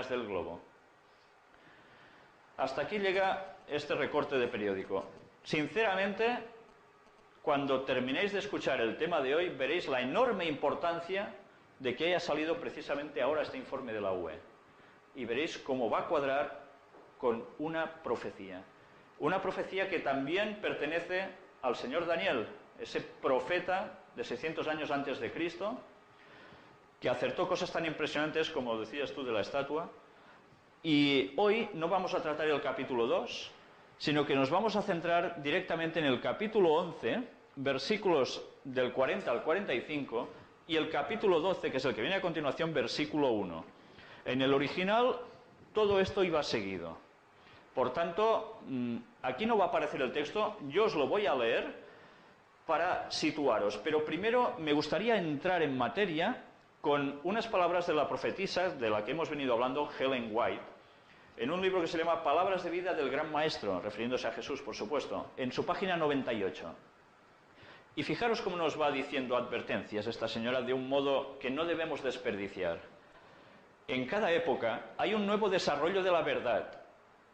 extremidades del globo. Hasta aquí llega este recorte de periódico. Sinceramente, cuando terminéis de escuchar el tema de hoy, veréis la enorme importancia de que haya salido precisamente ahora este informe de la UE. Y veréis cómo va a cuadrar con una profecía. Una profecía que también pertenece al señor Daniel, ese profeta de 600 años antes de Cristo, que acertó cosas tan impresionantes como decías tú de la estatua. Y hoy no vamos a tratar el capítulo 2, sino que nos vamos a centrar directamente en el capítulo 11, versículos del 40 al 45, y el capítulo 12, que es el que viene a continuación, versículo 1. En el original todo esto iba seguido. Por tanto, aquí no va a aparecer el texto, yo os lo voy a leer para situaros. Pero primero me gustaría entrar en materia con unas palabras de la profetisa de la que hemos venido hablando, Ellen White, en un libro que se llama Palabras de vida del Gran Maestro, refiriéndose a Jesús, por supuesto, en su página 98. Y fijaros cómo nos va diciendo advertencias esta señora de un modo que no debemos desperdiciar. En cada época hay un nuevo desarrollo de la verdad,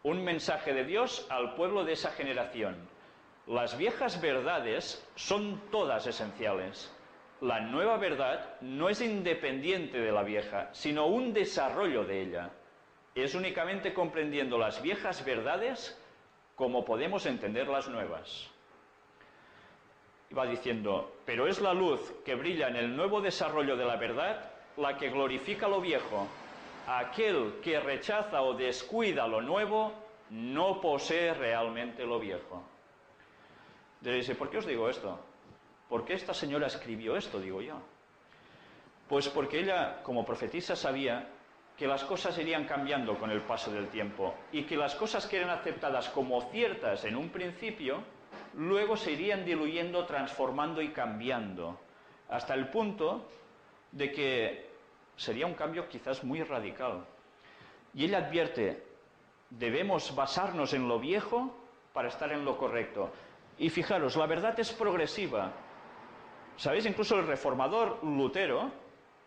un mensaje de Dios al pueblo de esa generación. Las viejas verdades son todas esenciales. La nueva verdad no es independiente de la vieja, sino un desarrollo de ella. Es únicamente comprendiendo las viejas verdades como podemos entender las nuevas. Y va diciendo, pero es la luz que brilla en el nuevo desarrollo de la verdad la que glorifica lo viejo. Aquel que rechaza o descuida lo nuevo no posee realmente lo viejo. Diréis, ¿por qué os digo esto? ¿Por qué esta señora escribió esto, digo yo? Pues porque ella, como profetisa, sabía que las cosas irían cambiando con el paso del tiempo y que las cosas que eran aceptadas como ciertas en un principio, luego se irían diluyendo, transformando y cambiando, hasta el punto de que sería un cambio quizás muy radical. Y ella advierte, debemos basarnos en lo viejo para estar en lo correcto. Y fijaros, la verdad es progresiva. ¿Sabéis? Incluso el reformador Lutero,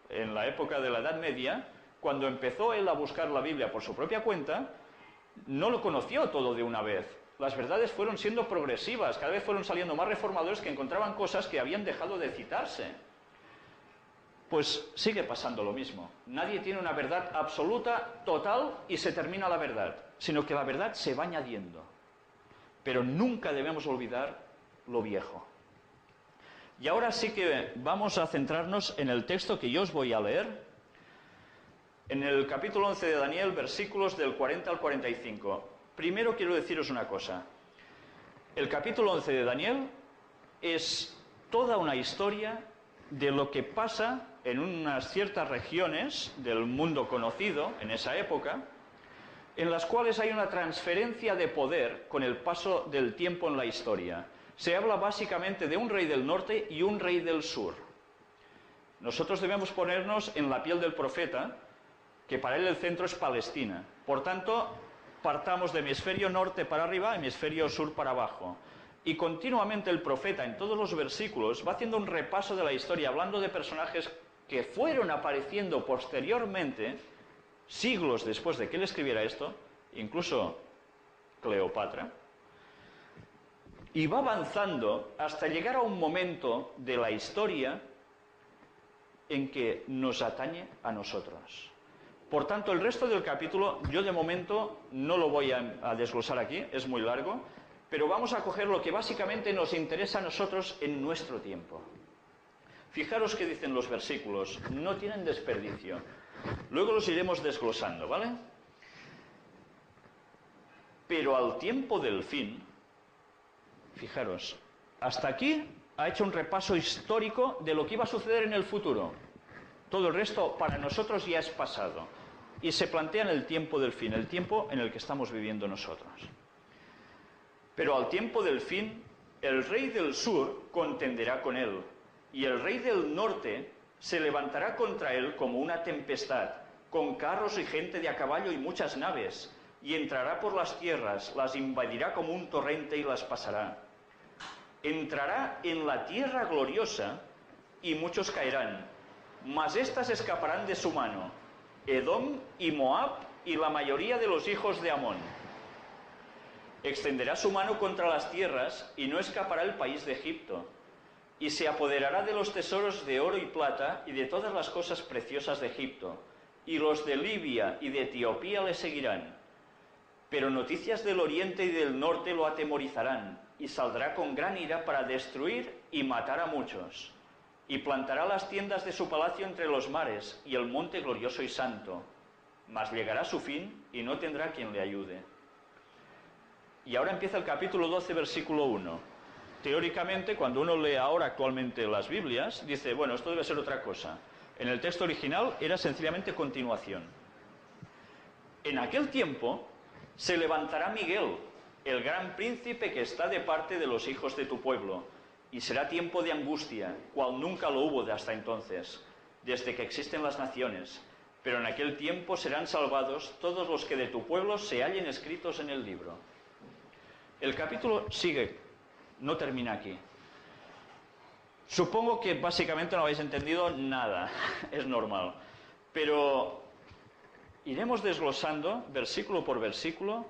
en la época de la Edad Media, cuando empezó él a buscar la Biblia por su propia cuenta, no lo conoció todo de una vez. Las verdades fueron siendo progresivas, cada vez fueron saliendo más reformadores que encontraban cosas que habían dejado de citarse. Pues sigue pasando lo mismo. Nadie tiene una verdad absoluta, total, y se termina la verdad, sino que la verdad se va añadiendo. Pero nunca debemos olvidar lo viejo. Y ahora sí que vamos a centrarnos en el texto que yo os voy a leer, en el capítulo 11 de Daniel, versículos del 40 al 45. Primero quiero deciros una cosa. El capítulo 11 de Daniel es toda una historia de lo que pasa en unas ciertas regiones del mundo conocido en esa época, en las cuales hay una transferencia de poder con el paso del tiempo en la historia. Se habla básicamente de un rey del norte y un rey del sur. Nosotros debemos ponernos en la piel del profeta, que para él el centro es Palestina. Por tanto, partamos de hemisferio norte para arriba, hemisferio sur para abajo. Y continuamente el profeta, en todos los versículos, va haciendo un repaso de la historia, hablando de personajes que fueron apareciendo posteriormente, siglos después de que él escribiera esto, incluso Cleopatra, y va avanzando hasta llegar a un momento de la historia en que nos atañe a nosotros. Por tanto, el resto del capítulo, yo de momento no lo voy a desglosar aquí, es muy largo, pero vamos a coger lo que básicamente nos interesa a nosotros en nuestro tiempo. Fijaros qué dicen los versículos, no tienen desperdicio. Luego los iremos desglosando, ¿vale? Pero al tiempo del fin, fijaros, hasta aquí ha hecho un repaso histórico de lo que iba a suceder en el futuro. Todo el resto para nosotros ya es pasado. Y se plantea en el tiempo del fin, el tiempo en el que estamos viviendo nosotros. Pero al tiempo del fin, el rey del sur contenderá con él, y el rey del norte se levantará contra él como una tempestad, con carros y gente de a caballo y muchas naves, y entrará por las tierras, las invadirá como un torrente y las pasará. Entrará en la tierra gloriosa, y muchos caerán, mas éstas escaparán de su mano. Edom y Moab y la mayoría de los hijos de Amón. Extenderá su mano contra las tierras y no escapará el país de Egipto, y se apoderará de los tesoros de oro y plata y de todas las cosas preciosas de Egipto, y los de Libia y de Etiopía le seguirán. Pero noticias del oriente y del norte lo atemorizarán, y saldrá con gran ira para destruir y matar a muchos. Y plantará las tiendas de su palacio entre los mares y el monte glorioso y santo. Mas llegará su fin y no tendrá quien le ayude. Y ahora empieza el capítulo 12, versículo 1. Teóricamente, cuando uno lee ahora actualmente las Biblias, dice, bueno, esto debe ser otra cosa. En el texto original era sencillamente continuación. En aquel tiempo se levantará Miguel, el gran príncipe que está de parte de los hijos de tu pueblo, y será tiempo de angustia, cual nunca lo hubo de hasta entonces, desde que existen las naciones. Pero en aquel tiempo serán salvados todos los que de tu pueblo se hallen escritos en el libro. El capítulo sigue, no termina aquí. Supongo que básicamente no habéis entendido nada, es normal. Pero iremos desglosando versículo por versículo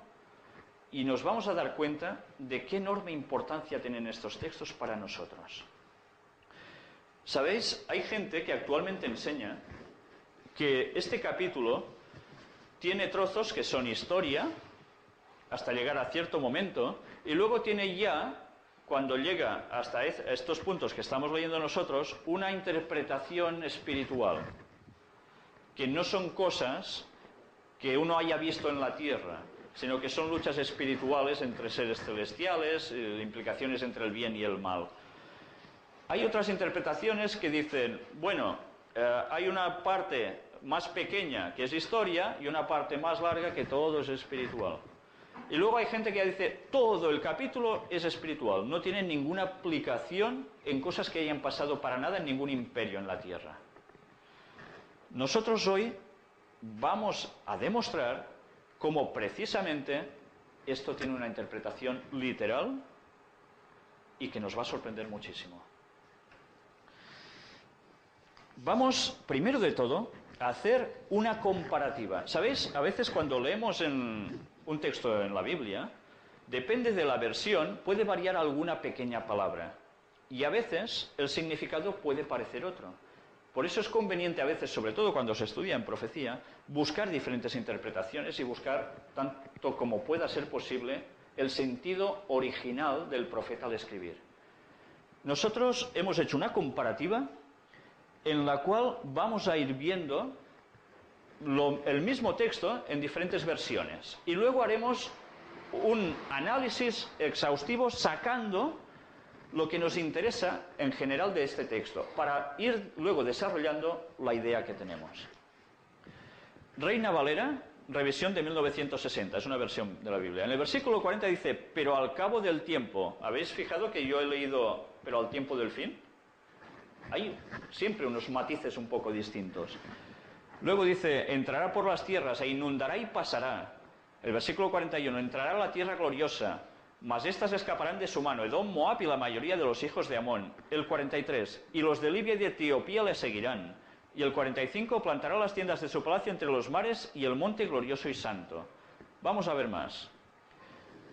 y nos vamos a dar cuenta de qué enorme importancia tienen estos textos para nosotros. ¿Sabéis? Hay gente que actualmente enseña que este capítulo tiene trozos que son historia, hasta llegar a cierto momento, y luego tiene ya, cuando llega hasta estos puntos que estamos leyendo nosotros, una interpretación espiritual, que no son cosas que uno haya visto en la tierra, sino que son luchas espirituales entre seres celestiales, implicaciones entre el bien y el mal. Hay otras interpretaciones que dicen, bueno, hay una parte más pequeña que es historia y una parte más larga que todo es espiritual. Y luego hay gente que dice, todo el capítulo es espiritual, no tiene ninguna aplicación en cosas que hayan pasado para nada en ningún imperio en la tierra. Nosotros hoy vamos a demostrar cómo precisamente esto tiene una interpretación literal y que nos va a sorprender muchísimo. Vamos, primero de todo, a hacer una comparativa. ¿Sabéis? A veces cuando leemos un texto en la Biblia, depende de la versión, puede variar alguna pequeña palabra. Y a veces el significado puede parecer otro. Por eso es conveniente a veces, sobre todo cuando se estudia en profecía, buscar diferentes interpretaciones y buscar, tanto como pueda ser posible, el sentido original del profeta al escribir. Nosotros hemos hecho una comparativa en la cual vamos a ir viendo el mismo texto en diferentes versiones. Y luego haremos un análisis exhaustivo sacando lo que nos interesa en general de este texto, para ir luego desarrollando la idea que tenemos. Reina Valera, revisión de 1960, es una versión de la Biblia. En el versículo 40 dice, pero al cabo del tiempo. ¿Habéis fijado que yo he leído, pero al tiempo del fin? Hay siempre unos matices un poco distintos. Luego dice, entrará por las tierras e inundará y pasará. El versículo 41, entrará a la tierra gloriosa, mas éstas escaparán de su mano, Edom, Moab y la mayoría de los hijos de Amón. El 43, y los de Libia y de Etiopía le seguirán. Y el 45, plantará las tiendas de su palacio entre los mares y el monte glorioso y santo. Vamos a ver más.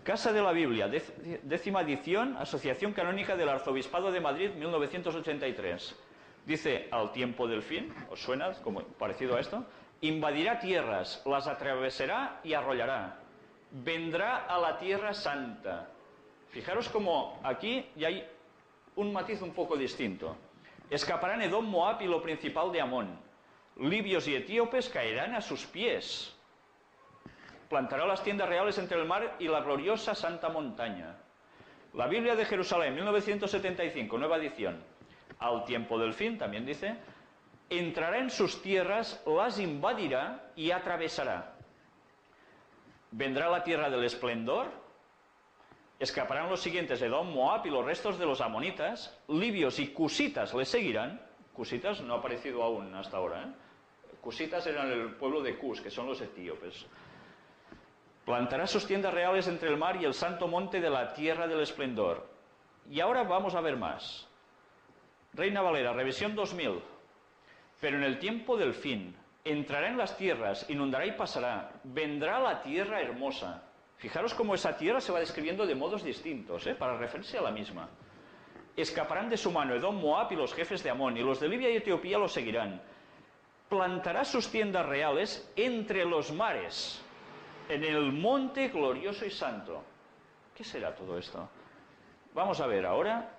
Casa de la Biblia, 10ª edición, Asociación Canónica del Arzobispado de Madrid, 1983. Dice, al tiempo del fin, ¿os suena como parecido a esto? Invadirá tierras, las atravesará y arrollará. Vendrá a la tierra santa. Fijaros como aquí ya hay un matiz un poco distinto. Escaparán Edom, Moab y lo principal de Amón. Libios y etíopes caerán a sus pies. Plantará las tiendas reales entre el mar y la gloriosa santa montaña. La Biblia de Jerusalén, 1975, nueva edición. Al tiempo del fin, también dice, entrará en sus tierras, las invadirá y atravesará. Vendrá la tierra del esplendor, escaparán los siguientes, Edom, Moab y los restos de los amonitas, libios y cusitas le seguirán. Cusitas no ha aparecido aún hasta ahora, ¿eh? Cusitas eran el pueblo de Cus, que son los etíopes. Plantará sus tiendas reales entre el mar y el santo monte de la tierra del esplendor. Y ahora vamos a ver más. Reina Valera, revisión 2000. Pero en el tiempo del fin, entrará en las tierras, inundará y pasará, vendrá la tierra hermosa. Fijaros cómo esa tierra se va describiendo de modos distintos, para referirse a la misma. Escaparán de su mano Edom, Moab y los jefes de Amón, y los de Libia y Etiopía lo seguirán. Plantará sus tiendas reales entre los mares, en el monte glorioso y santo. ¿Qué será todo esto? Vamos a ver ahora.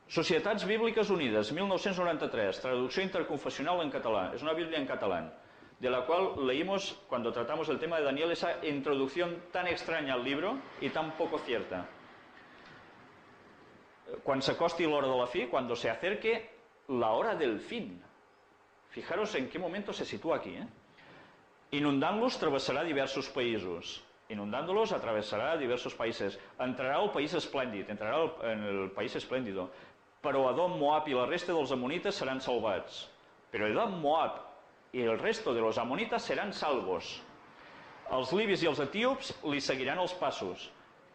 Societats Bíbliques Unides, 1993, traducción interconfesional en catalán. Es una Biblia en catalán, de la cual leímos, cuando tratamos el tema de Daniel, esa introducción tan extraña al libro y tan poco cierta. Cuando se acosti l'hora de la fi, cuando se acerque la hora del fin. Fijaros en qué momento se sitúa aquí. Inundant-los travessarà diversos països. Inundándolos atravesará diversos países. Entrarà al país esplèndid, entrarà en el país esplèndido. Però Edom, Moab i la resta dels amonites seran salvats. Però Edom, Moab i el resto de los amonites seran salvos. Els libis i els etíops li seguiran els passos.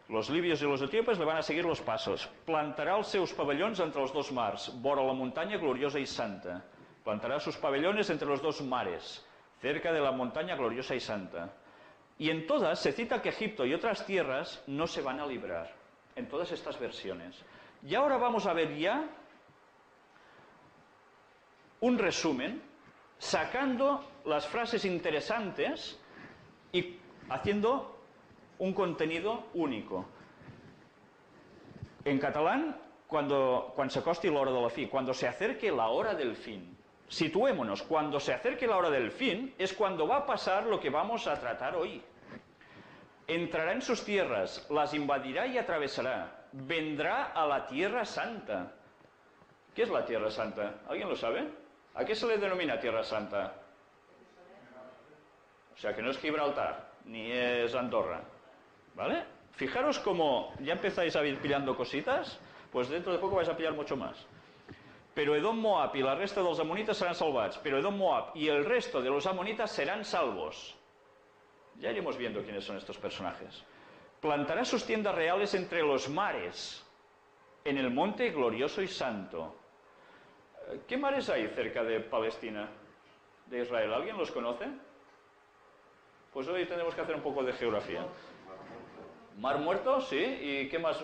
Los libios y los etíopes le van a seguir los pasos. Plantarà els seus pavellons entre els dos mars, vora la muntanya gloriosa y santa. Plantará sus pabellones entre los dos mares, cerca de la montaña gloriosa y santa. Y en todas se cita que Egipto y otras tierras no se van a librar, en todas estas versiones. Y ahora vamos a ver ya un resumen, sacando las frases interesantes y haciendo un contenido único. En catalán, cuando se acosti l'hora de la fi, cuando se acerque la hora del fin. Situémonos, cuando se acerque la hora del fin es cuando va a pasar lo que vamos a tratar hoy. Entrará en sus tierras, las invadirá y atravesará, vendrá a la tierra santa. ¿Qué es la tierra santa? ¿Alguien lo sabe? ¿A qué se le denomina tierra santa? O sea que no es Gibraltar, ni es Andorra, ¿vale? Fijaros cómo ya empezáis a ir pillando cositas, pues dentro de poco vais a pillar mucho más. Pero Edom, Moab y la resta dels amonites seran salvats. Pero Edom, Moab y el resto de los amonitas serán salvos. Ya iremos viendo quiénes son estos personajes. Plantará sus tiendas reales entre los mares, en el monte glorioso y santo. ¿Qué mares hay cerca de Palestina, de Israel? ¿Alguien los conoce? Pues hoy tenemos que hacer un poco de geografía. ¿Mar Muerto? Sí. ¿Y qué más?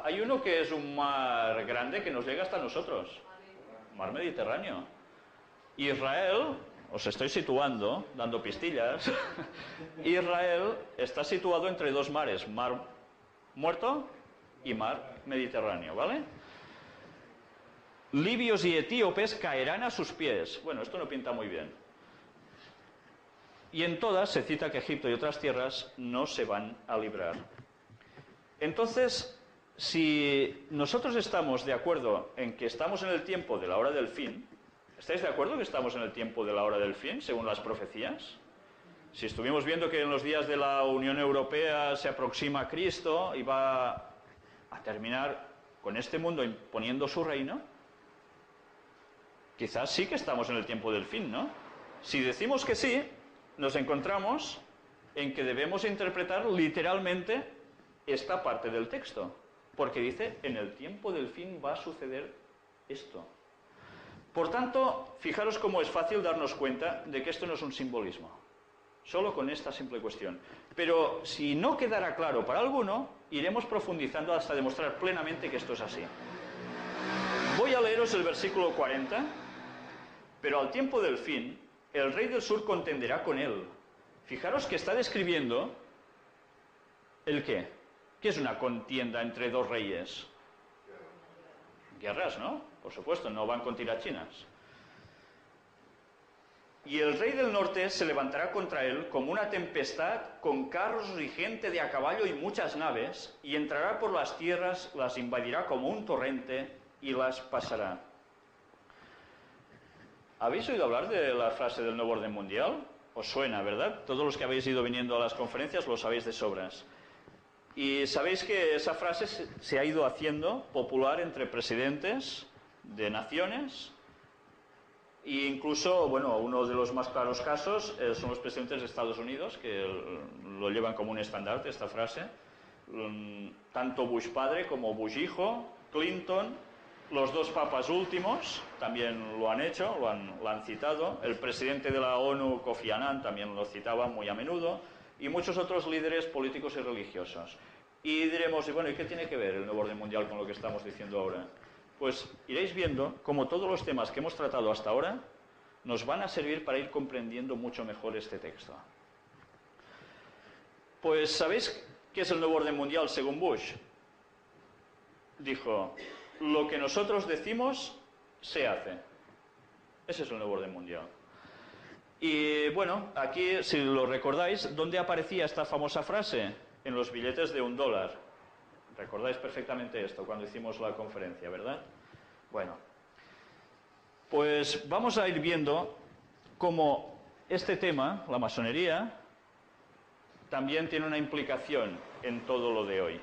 Hay uno que es un mar grande que nos llega hasta nosotros. Mar Mediterráneo. Israel, os estoy situando, dando pistillas. Israel está situado entre dos mares, Mar Muerto y Mar Mediterráneo, ¿vale? Libios y etíopes caerán a sus pies. Bueno, esto no pinta muy bien. Y en todas se cita que Egipto y otras tierras no se van a librar. Entonces, si nosotros estamos de acuerdo en que estamos en el tiempo de la hora del fin, ¿estáis de acuerdo que estamos en el tiempo de la hora del fin, según las profecías? Si estuvimos viendo que en los días de la Unión Europea se aproxima a Cristo y va a terminar con este mundo imponiendo su reino, quizás sí que estamos en el tiempo del fin, ¿no? Si decimos que sí, nos encontramos en que debemos interpretar literalmente esta parte del texto, porque dice, en el tiempo del fin va a suceder esto. Por tanto, fijaros cómo es fácil darnos cuenta de que esto no es un simbolismo, solo con esta simple cuestión. Pero si no quedara claro para alguno, iremos profundizando hasta demostrar plenamente que esto es así. Voy a leeros el versículo 40. Pero al tiempo del fin, el rey del sur contenderá con él. Fijaros que está describiendo ¿el qué? ¿Qué es una contienda entre dos reyes? Guerras, ¿no? Por supuesto, no van con tirachinas. Y el rey del norte se levantará contra él como una tempestad, con carros y gente de a caballo y muchas naves, y entrará por las tierras, las invadirá como un torrente y las pasará. ¿Habéis oído hablar de la frase del nuevo orden mundial? Os suena, ¿verdad? Todos los que habéis ido viniendo a las conferencias lo sabéis de sobras. Y sabéis que esa frase se ha ido haciendo popular entre presidentes de naciones e incluso, bueno, uno de los más claros casos son los presidentes de Estados Unidos, que lo llevan como un estandarte, esta frase. Tanto Bush padre como Bush hijo, Clinton Los dos papas últimos también lo han hecho, lo han citado. El presidente de la ONU, Kofi Annan, también lo citaba muy a menudo. Y muchos otros líderes políticos y religiosos. Y diremos, bueno, ¿y qué tiene que ver el nuevo orden mundial con lo que estamos diciendo ahora? Pues iréis viendo cómo todos los temas que hemos tratado hasta ahora nos van a servir para ir comprendiendo mucho mejor este texto. Pues, ¿sabéis qué es el nuevo orden mundial según Bush? Dijo, lo que nosotros decimos se hace. Ese es el nuevo orden mundial. Y bueno, aquí, si lo recordáis, ¿dónde aparecía esta famosa frase? En los billetes de $1. Recordáis perfectamente esto cuando hicimos la conferencia, ¿verdad? Bueno, pues vamos a ir viendo cómo este tema, la masonería, también tiene una implicación en todo lo de hoy.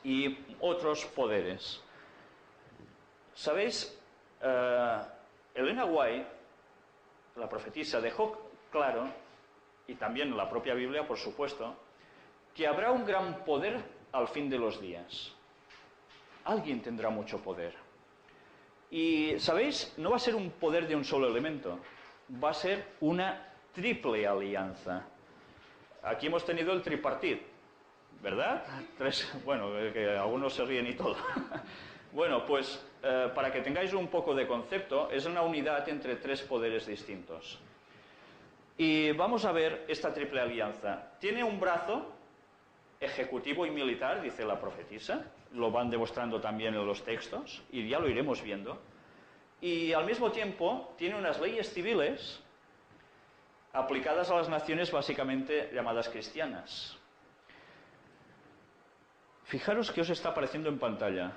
Y otros poderes. ¿Sabéis? Elena White, la profetisa, dejó claro, y también la propia Biblia, por supuesto, que habrá un gran poder al fin de los días. Alguien tendrá mucho poder. Y, ¿sabéis? No va a ser un poder de un solo elemento. Va a ser una triple alianza. Aquí hemos tenido el tripartit, ¿verdad? Bueno, que algunos se ríen y todo. Bueno, pues para que tengáis un poco de concepto, es una unidad entre tres poderes distintos. Y vamos a ver esta triple alianza. Tiene un brazo ejecutivo y militar, dice la profetisa, lo van demostrando también en los textos, y ya lo iremos viendo. Y al mismo tiempo tiene unas leyes civiles aplicadas a las naciones básicamente llamadas cristianas. Fijaros qué os está apareciendo en pantalla.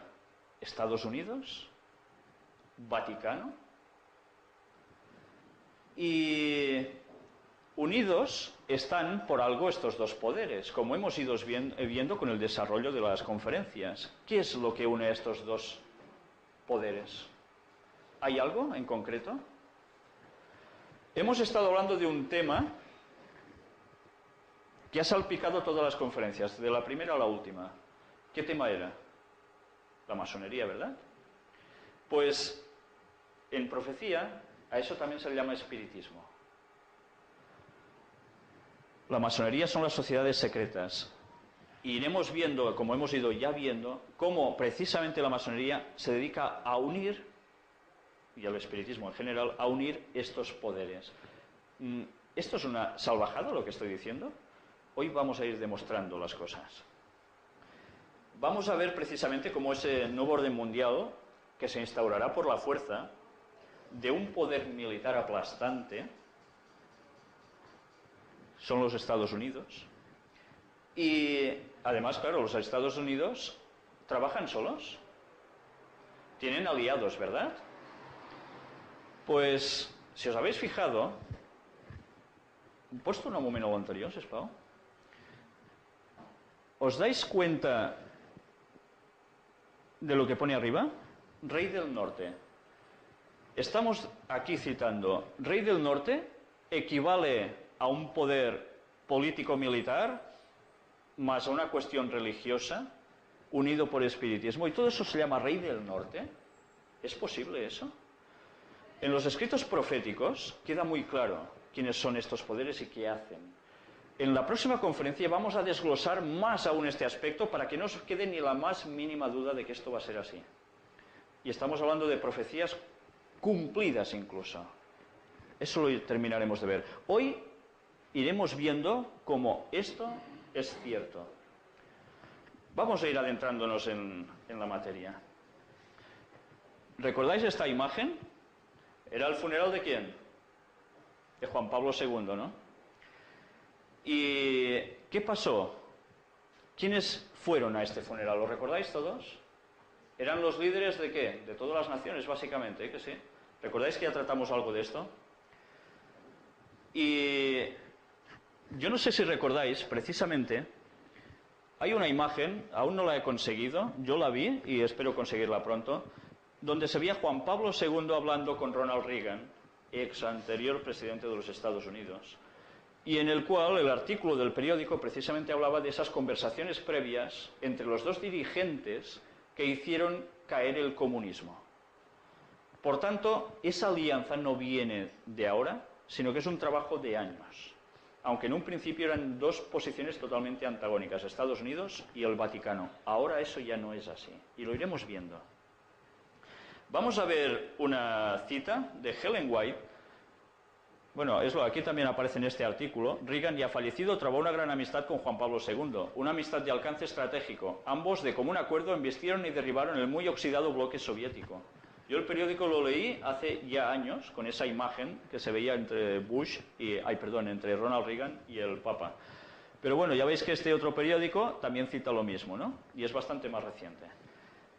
Estados Unidos, Vaticano, y unidos están por algo estos dos poderes, como hemos ido viendo con el desarrollo de las conferencias. ¿Qué es lo que une a estos dos poderes? ¿Hay algo en concreto? Hemos estado hablando de un tema que ha salpicado todas las conferencias, de la primera a la última. ¿Qué tema era? La masonería, ¿verdad? Pues en profecía a eso también se le llama espiritismo. La masonería son las sociedades secretas. Y iremos viendo, como hemos ido ya viendo, cómo precisamente la masonería se dedica a unir, y el espiritismo en general, a unir estos poderes. ¿Esto es una salvajada lo que estoy diciendo? Hoy vamos a ir demostrando las cosas. Vamos a ver precisamente cómo ese nuevo orden mundial, que se instaurará por la fuerza de un poder militar aplastante, son los Estados Unidos. Y además, claro, los Estados Unidos trabajan solos. Tienen aliados, ¿verdad? Pues, si os habéis fijado, ¿he puesto un moment a l'anterior, sisplau? ¿Os dais cuenta de lo que pone arriba? Rey del Norte. Estamos aquí citando, Rey del Norte equivale a un poder político-militar más a una cuestión religiosa unido por espiritismo, y todo eso se llama Rey del Norte. ¿Es posible eso? En los escritos proféticos queda muy claro quiénes son estos poderes y qué hacen. En la próxima conferencia vamos a desglosar más aún este aspecto para que no os quede ni la más mínima duda de que esto va a ser así. Y estamos hablando de profecías cumplidas incluso. Eso lo terminaremos de ver. Hoy iremos viendo cómo esto es cierto. Vamos a ir adentrándonos en la materia. ¿Recordáis esta imagen? ¿Era el funeral de quién? De Juan Pablo II, ¿no? ¿Y qué pasó? ¿Quiénes fueron a este funeral? ¿Lo recordáis todos? ¿Eran los líderes de qué? De todas las naciones, básicamente, ¿eh? ¿Que sí? ¿Recordáis que ya tratamos algo de esto? Y yo no sé si recordáis, precisamente, hay una imagen, aún no la he conseguido, yo la vi y espero conseguirla pronto, donde se veía Juan Pablo II hablando con Ronald Reagan, ex anterior presidente de los Estados Unidos, y en el cual el artículo del periódico precisamente hablaba de esas conversaciones previas entre los dos dirigentes que hicieron caer el comunismo. Por tanto, esa alianza no viene de ahora, sino que es un trabajo de años. Aunque en un principio eran dos posiciones totalmente antagónicas, Estados Unidos y el Vaticano. Ahora eso ya no es así, y lo iremos viendo. Vamos a ver una cita de Ellen White. Bueno, aquí también aparece en este artículo. Reagan, ya fallecido, trabó una gran amistad con Juan Pablo II, una amistad de alcance estratégico. Ambos, de común acuerdo, embistieron y derribaron el muy oxidado bloque soviético. Yo el periódico lo leí hace ya años, con esa imagen que se veía entre entre Ronald Reagan y el Papa. Pero bueno, ya veis que este otro periódico también cita lo mismo, ¿no? Y es bastante más reciente.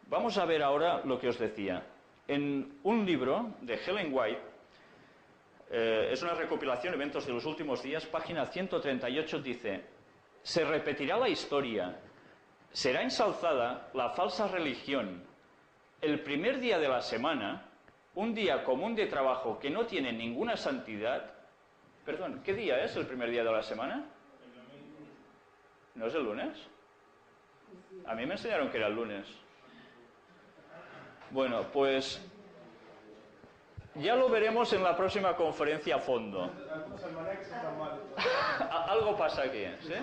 Vamos a ver ahora lo que os decía. En un libro de Ellen White, es una recopilación, eventos de los últimos días, página 138, dice: se repetirá la historia, será ensalzada la falsa religión. El primer día de la semana, un día común de trabajo que no tiene ninguna santidad. Perdón, ¿qué día es el primer día de la semana? ¿No es el lunes? A mí me enseñaron que era el lunes. Bueno, pues ya lo veremos en la próxima conferencia a fondo. Algo pasa aquí, ¿sí?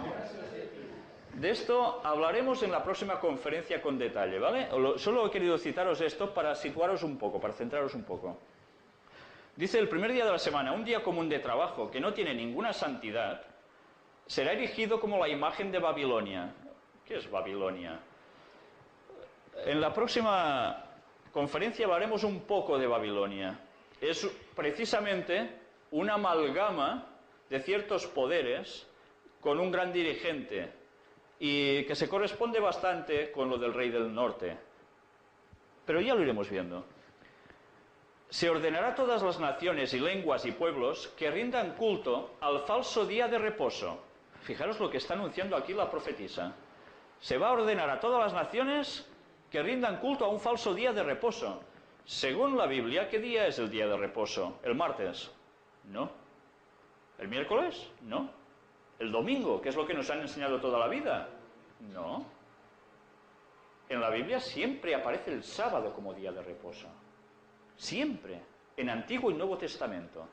De esto hablaremos en la próxima conferencia con detalle, ¿vale? Solo he querido citaros esto para situaros un poco, para centraros un poco. Dice: el primer día de la semana, un día común de trabajo que no tiene ninguna santidad, será erigido como la imagen de Babilonia. ¿Qué es Babilonia? En la próxima conferencia hablaremos un poco de Babilonia. Es precisamente una amalgama de ciertos poderes con un gran dirigente, y que se corresponde bastante con lo del rey del norte. Pero ya lo iremos viendo. Se ordenará a todas las naciones y lenguas y pueblos que rindan culto al falso día de reposo. Fijaros lo que está anunciando aquí la profetisa. Se va a ordenar a todas las naciones que rindan culto a un falso día de reposo. Según la Biblia, ¿qué día es el día de reposo? ¿El martes? No. ¿El miércoles? No. ¿El domingo, que es lo que nos han enseñado toda la vida? No. En la Biblia siempre aparece el sábado como día de reposo. Siempre. En Antiguo y Nuevo Testamento.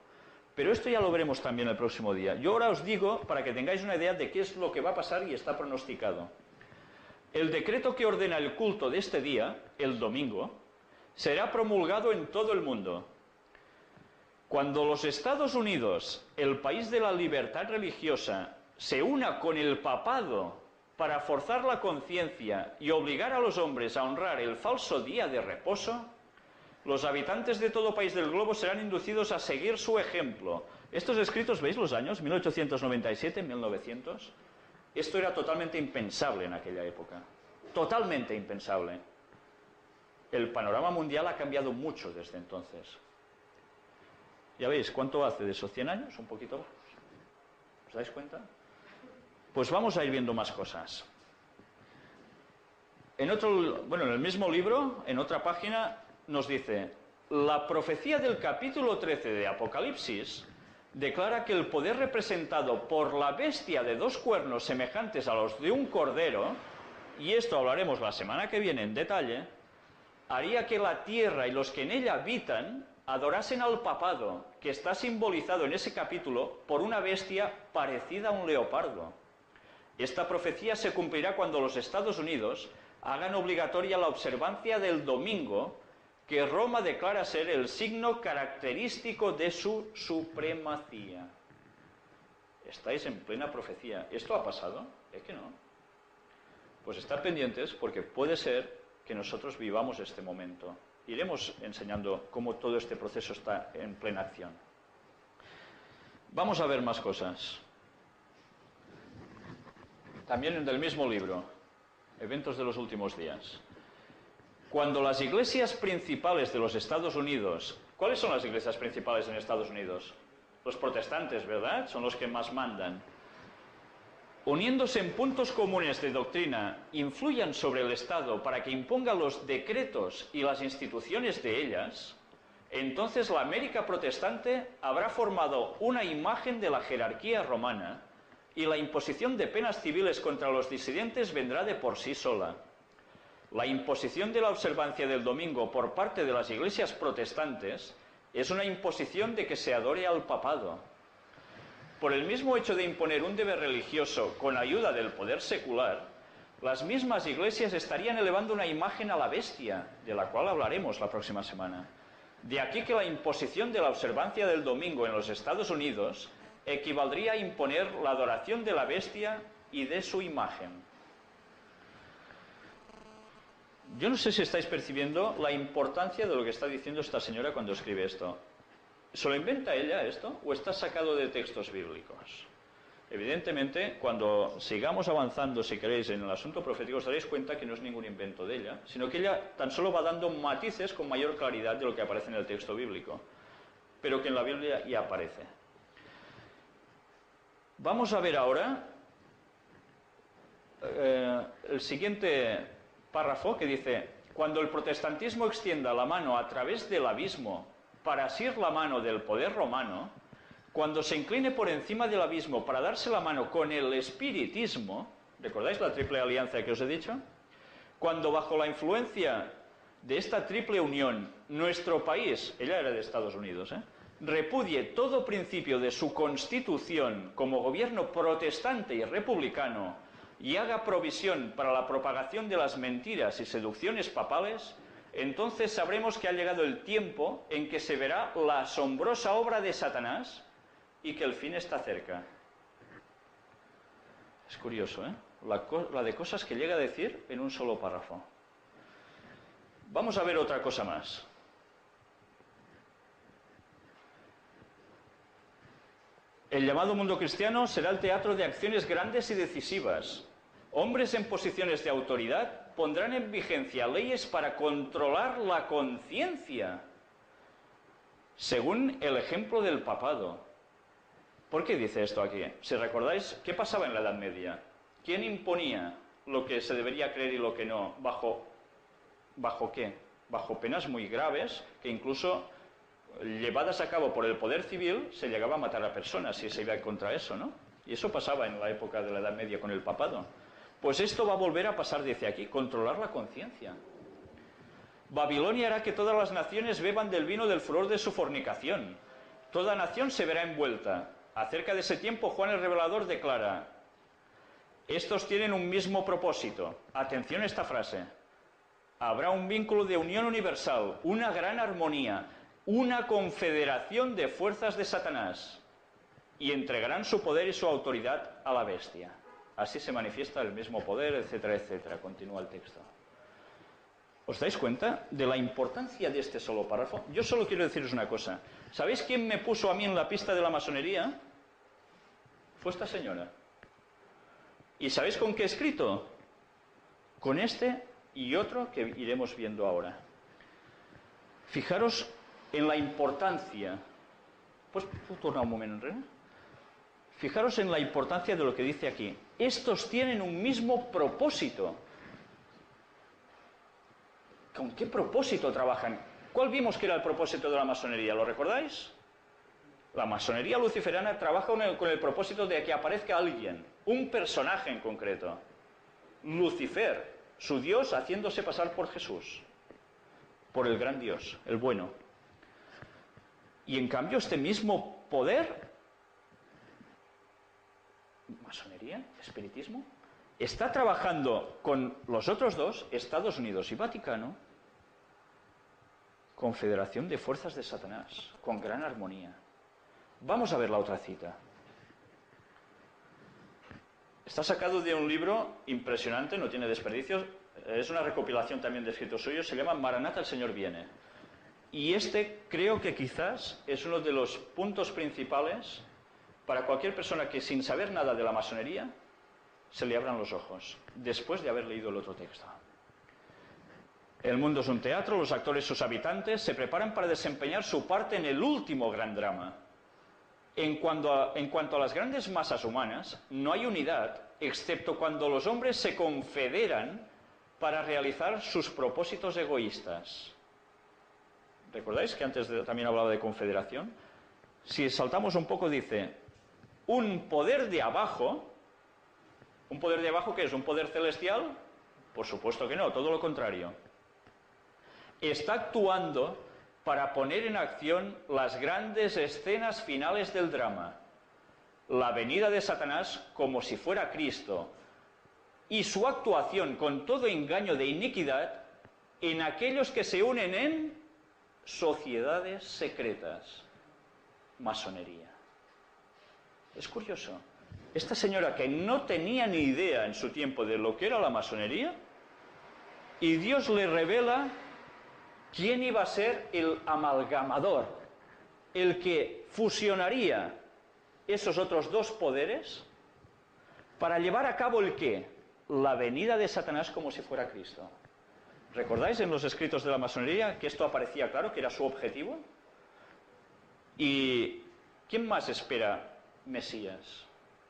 Pero esto ya lo veremos también el próximo día. Yo ahora os digo, para que tengáis una idea de qué es lo que va a pasar y está pronosticado. El decreto que ordena el culto de este día, el domingo, será promulgado en todo el mundo. Cuando los Estados Unidos, el país de la libertad religiosa, se una con el papado para forzar la conciencia y obligar a los hombres a honrar el falso día de reposo, los habitantes de todo país del globo serán inducidos a seguir su ejemplo. Estos escritos, ¿veis los años? 1897, 1900. Esto era totalmente impensable en aquella época. Totalmente impensable. El panorama mundial ha cambiado mucho desde entonces. Ya veis, ¿cuánto hace de esos 100 años? Un poquito más. ¿Os dais cuenta? Pues vamos a ir viendo más cosas. En el mismo libro, en otra página, nos dice: la profecía del capítulo 13 de Apocalipsis declara que el poder representado por la bestia de 2 cuernos semejantes a los de un cordero, y esto hablaremos la semana que viene en detalle, haría que la tierra y los que en ella habitan adorasen al papado, que está simbolizado en ese capítulo por una bestia parecida a un leopardo. Esta profecía se cumplirá cuando los Estados Unidos hagan obligatoria la observancia del domingo, que Roma declara ser el signo característico de su supremacía. Estáis en plena profecía. ¿Esto ha pasado? ¿Es que no? Pues estad pendientes, porque puede ser que nosotros vivamos este momento. Iremos enseñando cómo todo este proceso está en plena acción. Vamos a ver más cosas. También del mismo libro, Eventos de los últimos días. Cuando las iglesias principales de los Estados Unidos... ¿Cuáles son las iglesias principales en Estados Unidos? Los protestantes, ¿verdad? Son los que más mandan. Uniéndose en puntos comunes de doctrina, influyan sobre el Estado para que imponga los decretos y las instituciones de ellas, entonces la América protestante habrá formado una imagen de la jerarquía romana y la imposición de penas civiles contra los disidentes vendrá de por sí sola. La imposición de la observancia del domingo por parte de las iglesias protestantes es una imposición de que se adore al papado. Por el mismo hecho de imponer un deber religioso con ayuda del poder secular, las mismas iglesias estarían elevando una imagen a la bestia, de la cual hablaremos la próxima semana. De aquí que la imposición de la observancia del domingo en los Estados Unidos equivaldría a imponer la adoración de la bestia y de su imagen. Yo no sé si estáis percibiendo la importancia de lo que está diciendo esta señora cuando escribe esto. ¿Se lo inventa ella esto o está sacado de textos bíblicos? Evidentemente, cuando sigamos avanzando, si queréis, en el asunto profético, os daréis cuenta que no es ningún invento de ella, sino que ella tan solo va dando matices con mayor claridad de lo que aparece en el texto bíblico, pero que en la Biblia ya aparece. Vamos a ver ahora el siguiente párrafo que dice: cuando el protestantismo extienda la mano a través del abismo para asir la mano del poder romano, cuando se incline por encima del abismo para darse la mano con el espiritismo, ¿recordáis la triple alianza que os he dicho? Cuando bajo la influencia de esta triple unión, nuestro país, ella era de Estados Unidos, repudie todo principio de su constitución como gobierno protestante y republicano y haga provisión para la propagación de las mentiras y seducciones papales, entonces sabremos que ha llegado el tiempo en que se verá la asombrosa obra de Satanás y que el fin está cerca. Es curioso, ¿eh? La de cosas que llega a decir en un solo párrafo. Vamos a ver otra cosa más. El llamado mundo cristiano será el teatro de acciones grandes y decisivas. Hombres en posiciones de autoridad pondrán en vigencia leyes para controlar la conciencia, según el ejemplo del papado. ¿Por qué dice esto aquí? Si recordáis, ¿qué pasaba en la Edad Media? ¿Quién imponía lo que se debería creer y lo que no? ¿Bajo qué? Bajo penas muy graves, que incluso llevadas a cabo por el poder civil se llegaba a matar a personas si se iba contra eso, ¿no? Y eso pasaba en la época de la Edad Media con el papado. Pues esto va a volver a pasar, dice aquí, controlar la conciencia. Babilonia hará que todas las naciones beban del vino del furor de su fornicación. Toda nación se verá envuelta. Acerca de ese tiempo, Juan el Revelador declara: estos tienen un mismo propósito. Atención a esta frase. Habrá un vínculo de unión universal, una gran armonía, una confederación de fuerzas de Satanás, y entregarán su poder y su autoridad a la bestia. Así se manifiesta el mismo poder, etcétera, etcétera. Continúa el texto. ¿Os dais cuenta de la importancia de este solo párrafo? Yo solo quiero deciros una cosa. ¿Sabéis quién me puso a mí en la pista de la masonería? Fue esta señora. ¿Y sabéis con qué he escrito? Con este y otro que iremos viendo ahora. Fijaros en la importancia. ¿Puedes tornar un momento enrere? Fijaros en la importancia de lo que dice aquí. Estos tienen un mismo propósito. ¿Con qué propósito trabajan? ¿Cuál vimos que era el propósito de la masonería? ¿Lo recordáis? La masonería luciferana trabaja con el propósito de que aparezca alguien, un personaje en concreto. Lucifer, su Dios haciéndose pasar por Jesús, por el gran Dios, el bueno. Y en cambio este mismo poder, masonería, espiritismo, está trabajando con los otros dos, Estados Unidos y Vaticano, confederación de fuerzas de Satanás, con gran armonía. Vamos a ver la otra cita. Está sacado de un libro impresionante, no tiene desperdicios, es una recopilación también de escritos suyos, se llama Maranatha, el Señor viene. Y este creo que quizás es uno de los puntos principales para cualquier persona que sin saber nada de la masonería se le abran los ojos, después de haber leído el otro texto. El mundo es un teatro, los actores, sus habitantes, se preparan para desempeñar su parte en el último gran drama. En cuanto a las grandes masas humanas, no hay unidad, excepto cuando los hombres se confederan para realizar sus propósitos egoístas. ¿Recordáis que antes también hablaba de confederación? Si saltamos un poco, dice, un poder de abajo, ¿un poder de abajo qué es? ¿Un poder celestial? Por supuesto que no, todo lo contrario. Está actuando para poner en acción las grandes escenas finales del drama. La venida de Satanás como si fuera Cristo y su actuación con todo engaño de iniquidad en aquellos que se unen en sociedades secretas. Masonería. Es curioso. Esta señora que no tenía ni idea en su tiempo de lo que era la masonería, y Dios le revela quién iba a ser el amalgamador, el que fusionaría esos otros dos poderes para llevar a cabo el qué, la venida de Satanás como si fuera Cristo. ¿Recordáis en los escritos de la masonería que esto aparecía claro, que era su objetivo? ¿Y quién más espera Mesías?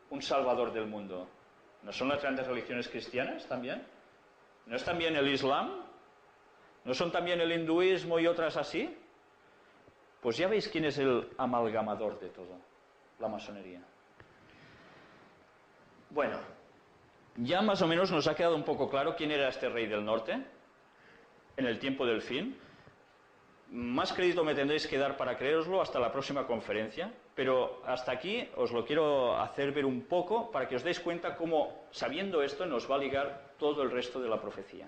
Un salvador del mundo. ¿No son las grandes religiones cristianas también? ¿No es también el Islam? ¿No son también el hinduismo y otras así? Pues ya veis quién es el amalgamador de todo, la masonería. Bueno, ya más o menos nos ha quedado un poco claro quién era este rey del norte en el tiempo del fin. Más crédito me tendréis que dar para creéroslo hasta la próxima conferencia, pero hasta aquí os lo quiero hacer ver un poco para que os deis cuenta cómo, sabiendo esto, nos va a ligar todo el resto de la profecía.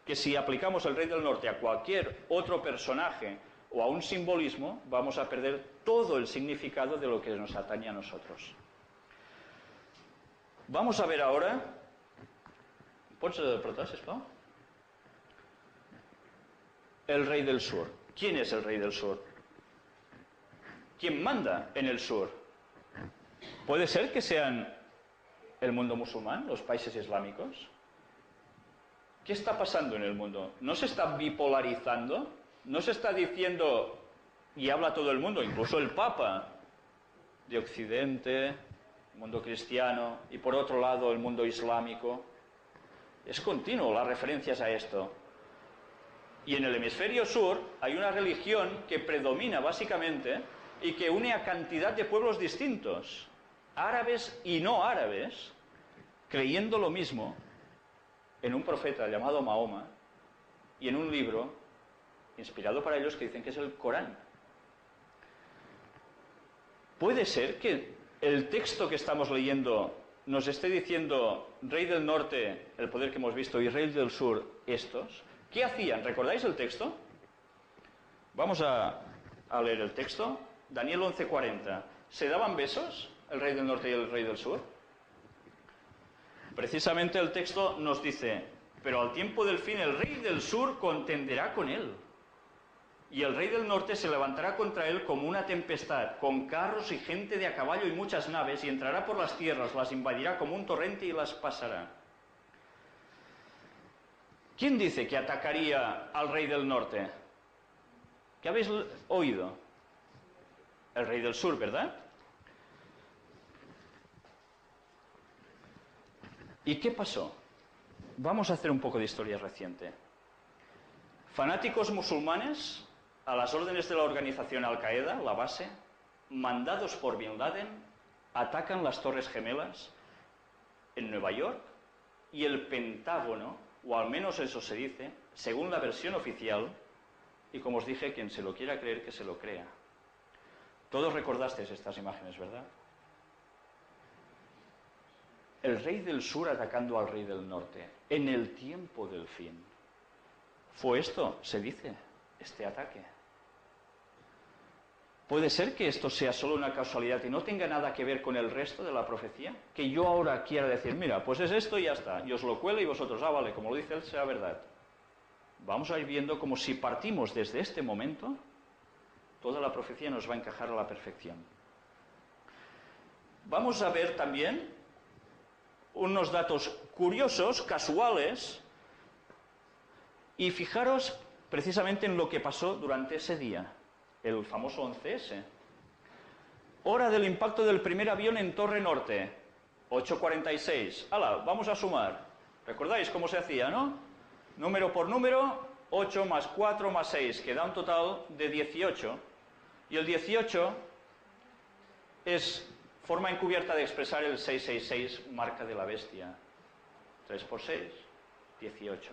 Que si aplicamos el rey del norte a cualquier otro personaje o a un simbolismo, vamos a perder todo el significado de lo que nos atañe a nosotros. Vamos a ver ahora... ¿Pots apretar, sisplau? El rey del sur. ¿Quién es el rey del sur? ¿Quién manda en el sur? ¿Puede ser que sean el mundo musulmán, los países islámicos? ¿Qué está pasando en el mundo? ¿No se está bipolarizando? ¿No se está diciendo, y habla todo el mundo, incluso el Papa, de Occidente, mundo cristiano, y por otro lado el mundo islámico? Es continuo las referencias a esto. Y en el hemisferio sur hay una religión que predomina básicamente y que une a cantidad de pueblos distintos, árabes y no árabes, creyendo lo mismo en un profeta llamado Mahoma y en un libro inspirado para ellos que dicen que es el Corán. Puede ser que el texto que estamos leyendo nos esté diciendo rey del norte, el poder que hemos visto, y rey del sur, estos. ¿Qué hacían? ¿Recordáis el texto? Vamos a leer el texto. Daniel 11:40. ¿Se daban besos el rey del norte y el rey del sur? Precisamente el texto nos dice, pero al tiempo del fin el rey del sur contenderá con él, y el rey del norte se levantará contra él como una tempestad, con carros y gente de a caballo y muchas naves, y entrará por las tierras, las invadirá como un torrente y las pasará. ¿Quién dice que atacaría al rey del norte? ¿Qué habéis oído? El rey del sur, ¿verdad? ¿Y qué pasó? Vamos a hacer un poco de historia reciente. Fanáticos musulmanes, a las órdenes de la organización Al-Qaeda, la base, mandados por Bin Laden, atacan las Torres Gemelas en Nueva York y el Pentágono, o al menos eso se dice, según la versión oficial, y como os dije, quien se lo quiera creer, que se lo crea. Todos recordasteis estas imágenes, ¿verdad? El rey del sur atacando al rey del norte, en el tiempo del fin. ¿Fue esto, se dice, este ataque? ¿Puede ser que esto sea solo una casualidad y no tenga nada que ver con el resto de la profecía? Que yo ahora quiera decir, mira, pues es esto y ya está, y os lo cuelo y vosotros, vale, como lo dice él, sea verdad. Vamos a ir viendo como si partimos desde este momento, toda la profecía nos va a encajar a la perfección. Vamos a ver también unos datos curiosos, casuales, y fijaros precisamente en lo que pasó durante ese día. El famoso 11S. Hora del impacto del primer avión en Torre Norte, 8:46. ¡Hala! Vamos a sumar. ¿Recordáis cómo se hacía, no? Número por número, 8 más 4 más 6, que da un total de 18. Y el 18 es forma encubierta de expresar el 666, marca de la bestia. 3 por 6, 18.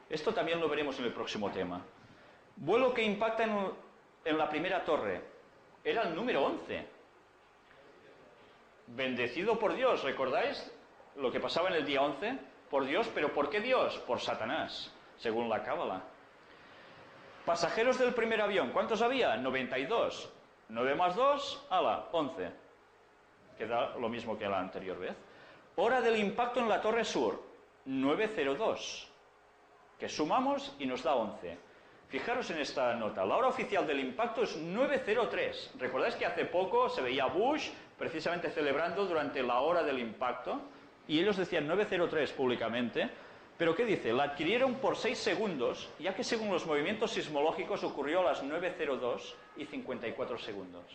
Esto también lo veremos en el próximo tema. Vuelo que impacta en la primera torre. Era el número 11. Bendecido por Dios, ¿recordáis lo que pasaba en el día 11? Por Dios, ¿pero por qué Dios? Por Satanás, según la Cábala. Pasajeros del primer avión, ¿cuántos había? 92. 9 más 2, ala, 11. Queda lo mismo que la anterior vez. Hora del impacto en la torre sur, 9:02. Que sumamos y nos da 11. Fijaros en esta nota, la hora oficial del impacto es 9:03. ¿Recordáis que hace poco se veía Bush precisamente celebrando durante la hora del impacto? Y ellos decían 9:03 públicamente. ¿Pero qué dice? La adquirieron por 6 segundos, ya que según los movimientos sismológicos ocurrió a las 9:02 y 54 segundos.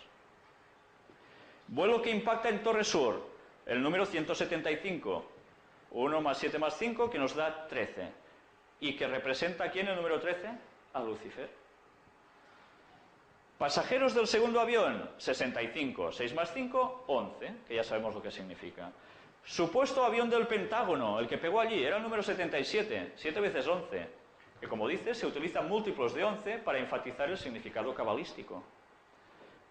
Vuelo que impacta en Torre Sur, el número 175. 1 más 7 más 5, que nos da 13. ¿Y que representa a quién el número 13? A Lucifer. Pasajeros del segundo avión, 65. 6 más 5, 11, que ya sabemos lo que significa. Supuesto avión del Pentágono, el que pegó allí, era el número 77, 7 veces 11, que como dice, se utilizan múltiplos de 11 para enfatizar el significado cabalístico.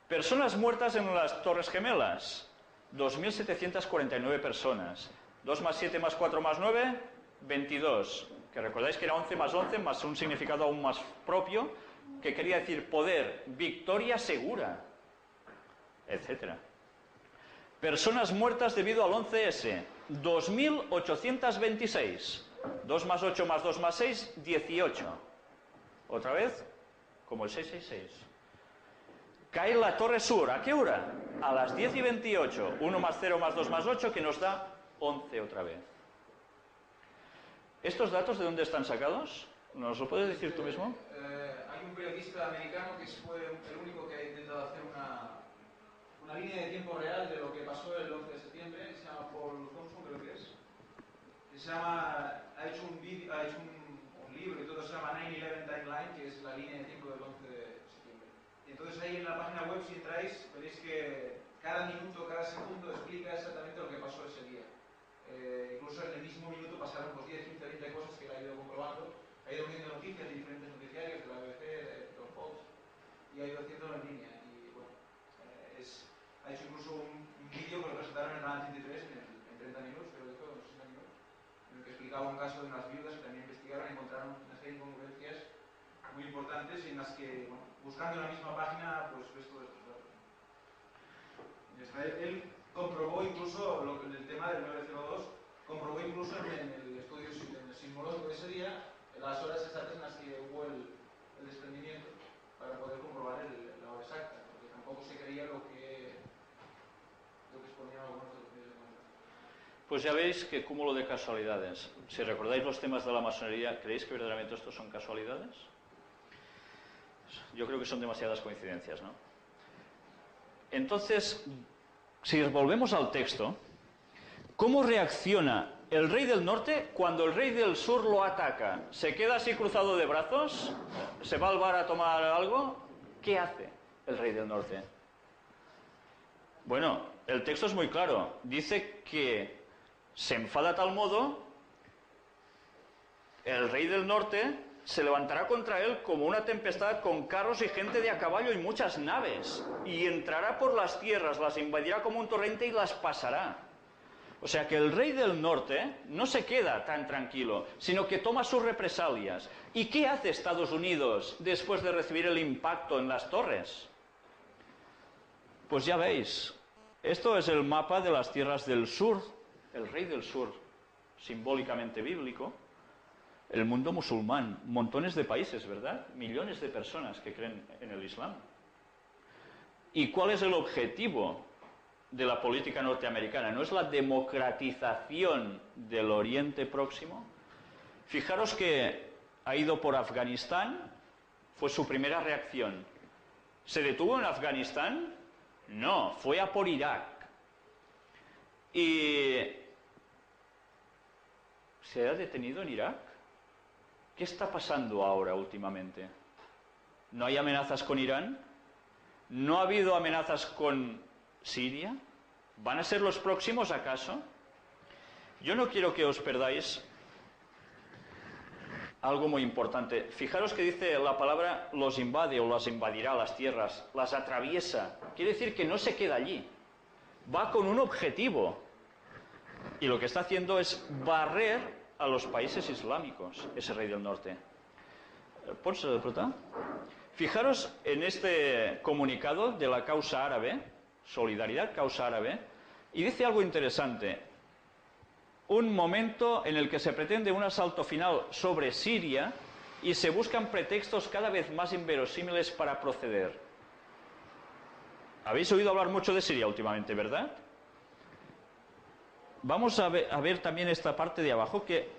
Personas muertas en las Torres Gemelas, 2.749 personas. 2 más 7 más 4 más 9, 22. Que recordáis que era 11 más un significado aún más propio, que quería decir poder, victoria segura, etc. Personas muertas debido al 11S, 2.826. 2 más 8 más 2 más 6, 18. Otra vez, como el 666. Cae la Torre Sur, ¿a qué hora? A las 10:28. 1 más 0 más 2 más 8, que nos da 11 otra vez. ¿Estos datos de dónde están sacados? ¿Nos lo puedes decir tú mismo? Hay un periodista americano que fue el único que ha intentado hacer una línea de tiempo real de lo que pasó el 11 de septiembre, que se llama Paul Thompson, creo que es. Ha hecho un libro y todo, se llama 9/11 Timeline, que es la línea de tiempo del 11 de septiembre. Y entonces ahí en la página web, si entráis, veréis que cada minuto, cada segundo explica exactamente lo que pasó ese día. Incluso en el mismo minuto pasaron 10, 15, 20 cosas que él ha ido comprobando. Ha ido viendo noticias de diferentes noticiarios, de la BBC, de los Fox, y ha ido haciéndolo en línea. Y bueno, ha hecho incluso un vídeo que lo presentaron en el canal 33 en 30 minutos, creo que fue, unos 60 minutos, en el que explicaba un caso de unas viudas que también investigaron y encontraron una serie de incongruencias muy importantes y en las que, bueno, buscando en la misma página, pues ves todos estos datos. Él comprobó incluso el tema del 902, comprobó incluso en el estudio sismológico de ese día las horas exactas en las que hubo el desprendimiento para poder comprobar la hora exacta, porque tampoco se creía lo que exponían algunos de los medios de comunicación. Pues ya veis que cúmulo de casualidades. Si recordáis los temas de la masonería, ¿creéis que verdaderamente estos son casualidades? Yo creo que son demasiadas coincidencias, ¿no? Entonces, si volvemos al texto, ¿cómo reacciona el rey del norte cuando el rey del sur lo ataca? ¿Se queda así cruzado de brazos? ¿Se va al bar a tomar algo? ¿Qué hace el rey del norte? Bueno, el texto es muy claro. Dice que se enfada a tal modo, el rey del norte se levantará contra él como una tempestad con carros y gente de a caballo y muchas naves, y entrará por las tierras, las invadirá como un torrente y las pasará. O sea que el rey del norte no se queda tan tranquilo, sino que toma sus represalias. ¿Y qué hace Estados Unidos después de recibir el impacto en las torres? Pues ya veis, esto es el mapa de las tierras del sur, el rey del sur, simbólicamente bíblico. El mundo musulmán, montones de países, ¿verdad? Millones de personas que creen en el Islam. ¿Y cuál es el objetivo de la política norteamericana? ¿No es la democratización del Oriente Próximo? Fijaros que ha ido por Afganistán, fue su primera reacción. ¿Se detuvo en Afganistán? No, fue a por Irak. ¿Y se ha detenido en Irak? ¿Qué está pasando ahora últimamente? ¿No hay amenazas con Irán? ¿No ha habido amenazas con Siria? ¿Van a ser los próximos acaso? Yo no quiero que os perdáis algo muy importante. Fijaros que dice la palabra los invade o las invadirá las tierras, las atraviesa. Quiere decir que no se queda allí. Va con un objetivo. Y lo que está haciendo es barrer a los países islámicos, ese rey del norte. ¿Pots apretar? Fijaros en este comunicado de la causa árabe, Solidaridad Causa Árabe, y dice algo interesante. Un momento en el que se pretende un asalto final sobre Siria y se buscan pretextos cada vez más inverosímiles para proceder. Habéis oído hablar mucho de Siria últimamente, ¿verdad? Vamos a ver también esta parte de abajo que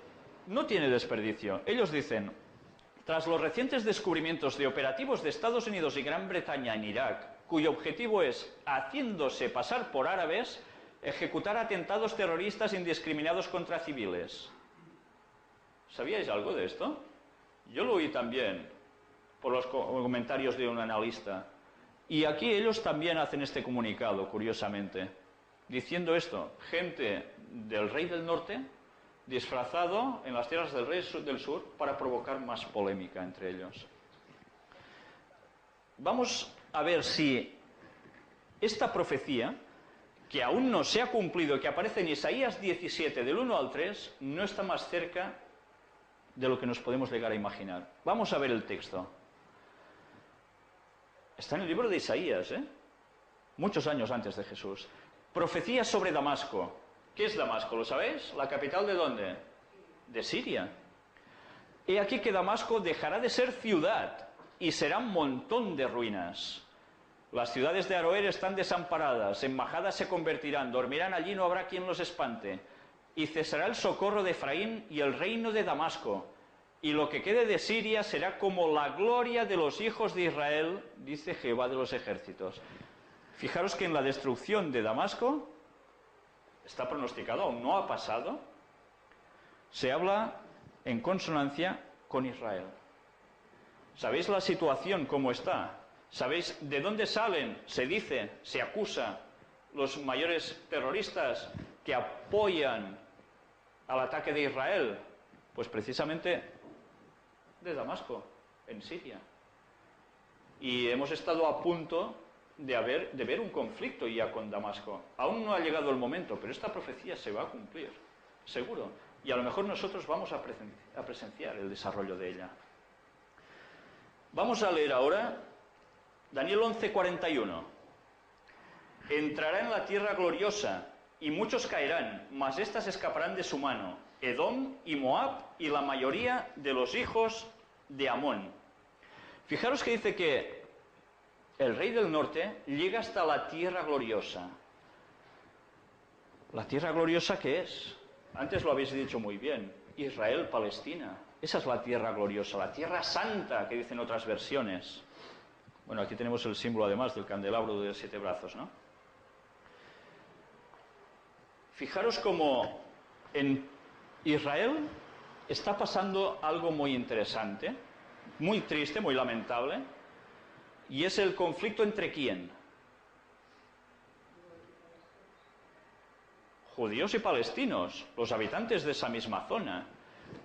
no tiene desperdicio. Ellos dicen, tras los recientes descubrimientos de operativos de Estados Unidos y Gran Bretaña en Irak, cuyo objetivo es, haciéndose pasar por árabes, ejecutar atentados terroristas indiscriminados contra civiles. ¿Sabíais algo de esto? Yo lo oí también por los comentarios de un analista. Y aquí ellos también hacen este comunicado, curiosamente, diciendo esto, gente del rey del norte disfrazado en las tierras del rey del sur para provocar más polémica entre ellos. Vamos a ver si esta profecía, que aún no se ha cumplido, que aparece en Isaías 17, del 1 al 3, no está más cerca de lo que nos podemos llegar a imaginar. Vamos a ver el texto. Está en el libro de Isaías, muchos años antes de Jesús. Profecía sobre Damasco. ¿Qué es Damasco? ¿Lo sabéis? ¿La capital de dónde? De Siria. He aquí que Damasco dejará de ser ciudad y será un montón de ruinas. Las ciudades de Aroer están desamparadas, en majadas se convertirán, dormirán allí, no habrá quien los espante. Y cesará el socorro de Efraín y el reino de Damasco. Y lo que quede de Siria será como la gloria de los hijos de Israel, dice Jehová de los ejércitos. Fijaros que en la destrucción de Damasco, está pronosticado, aún no ha pasado, se habla en consonancia con Israel. ¿Sabéis la situación cómo está? ¿Sabéis de dónde salen? Se dice, se acusa los mayores terroristas que apoyan al ataque de Israel. Pues precisamente de Damasco, en Siria. Y hemos estado a punto de ver un conflicto ya con Damasco. Aún no ha llegado el momento, pero esta profecía se va a cumplir, seguro. Y a lo mejor nosotros vamos a presenciar el desarrollo de ella. Vamos a leer ahora Daniel 11:41. Entrará en la tierra gloriosa, y muchos caerán, mas éstas escaparán de su mano, Edom y Moab y la mayoría de los hijos de Amón. Fijaros que dice que el rey del norte llega hasta la tierra gloriosa. ¿La tierra gloriosa qué es? Antes lo habéis dicho muy bien, Israel, Palestina. Esa es la tierra gloriosa, la tierra santa, que dicen otras versiones. Bueno, aquí tenemos el símbolo además del candelabro de 7 brazos, ¿no? Fijaros cómo en Israel está pasando algo muy interesante, muy triste, muy lamentable, y es el conflicto entre ¿quién? Judíos y palestinos, los habitantes de esa misma zona.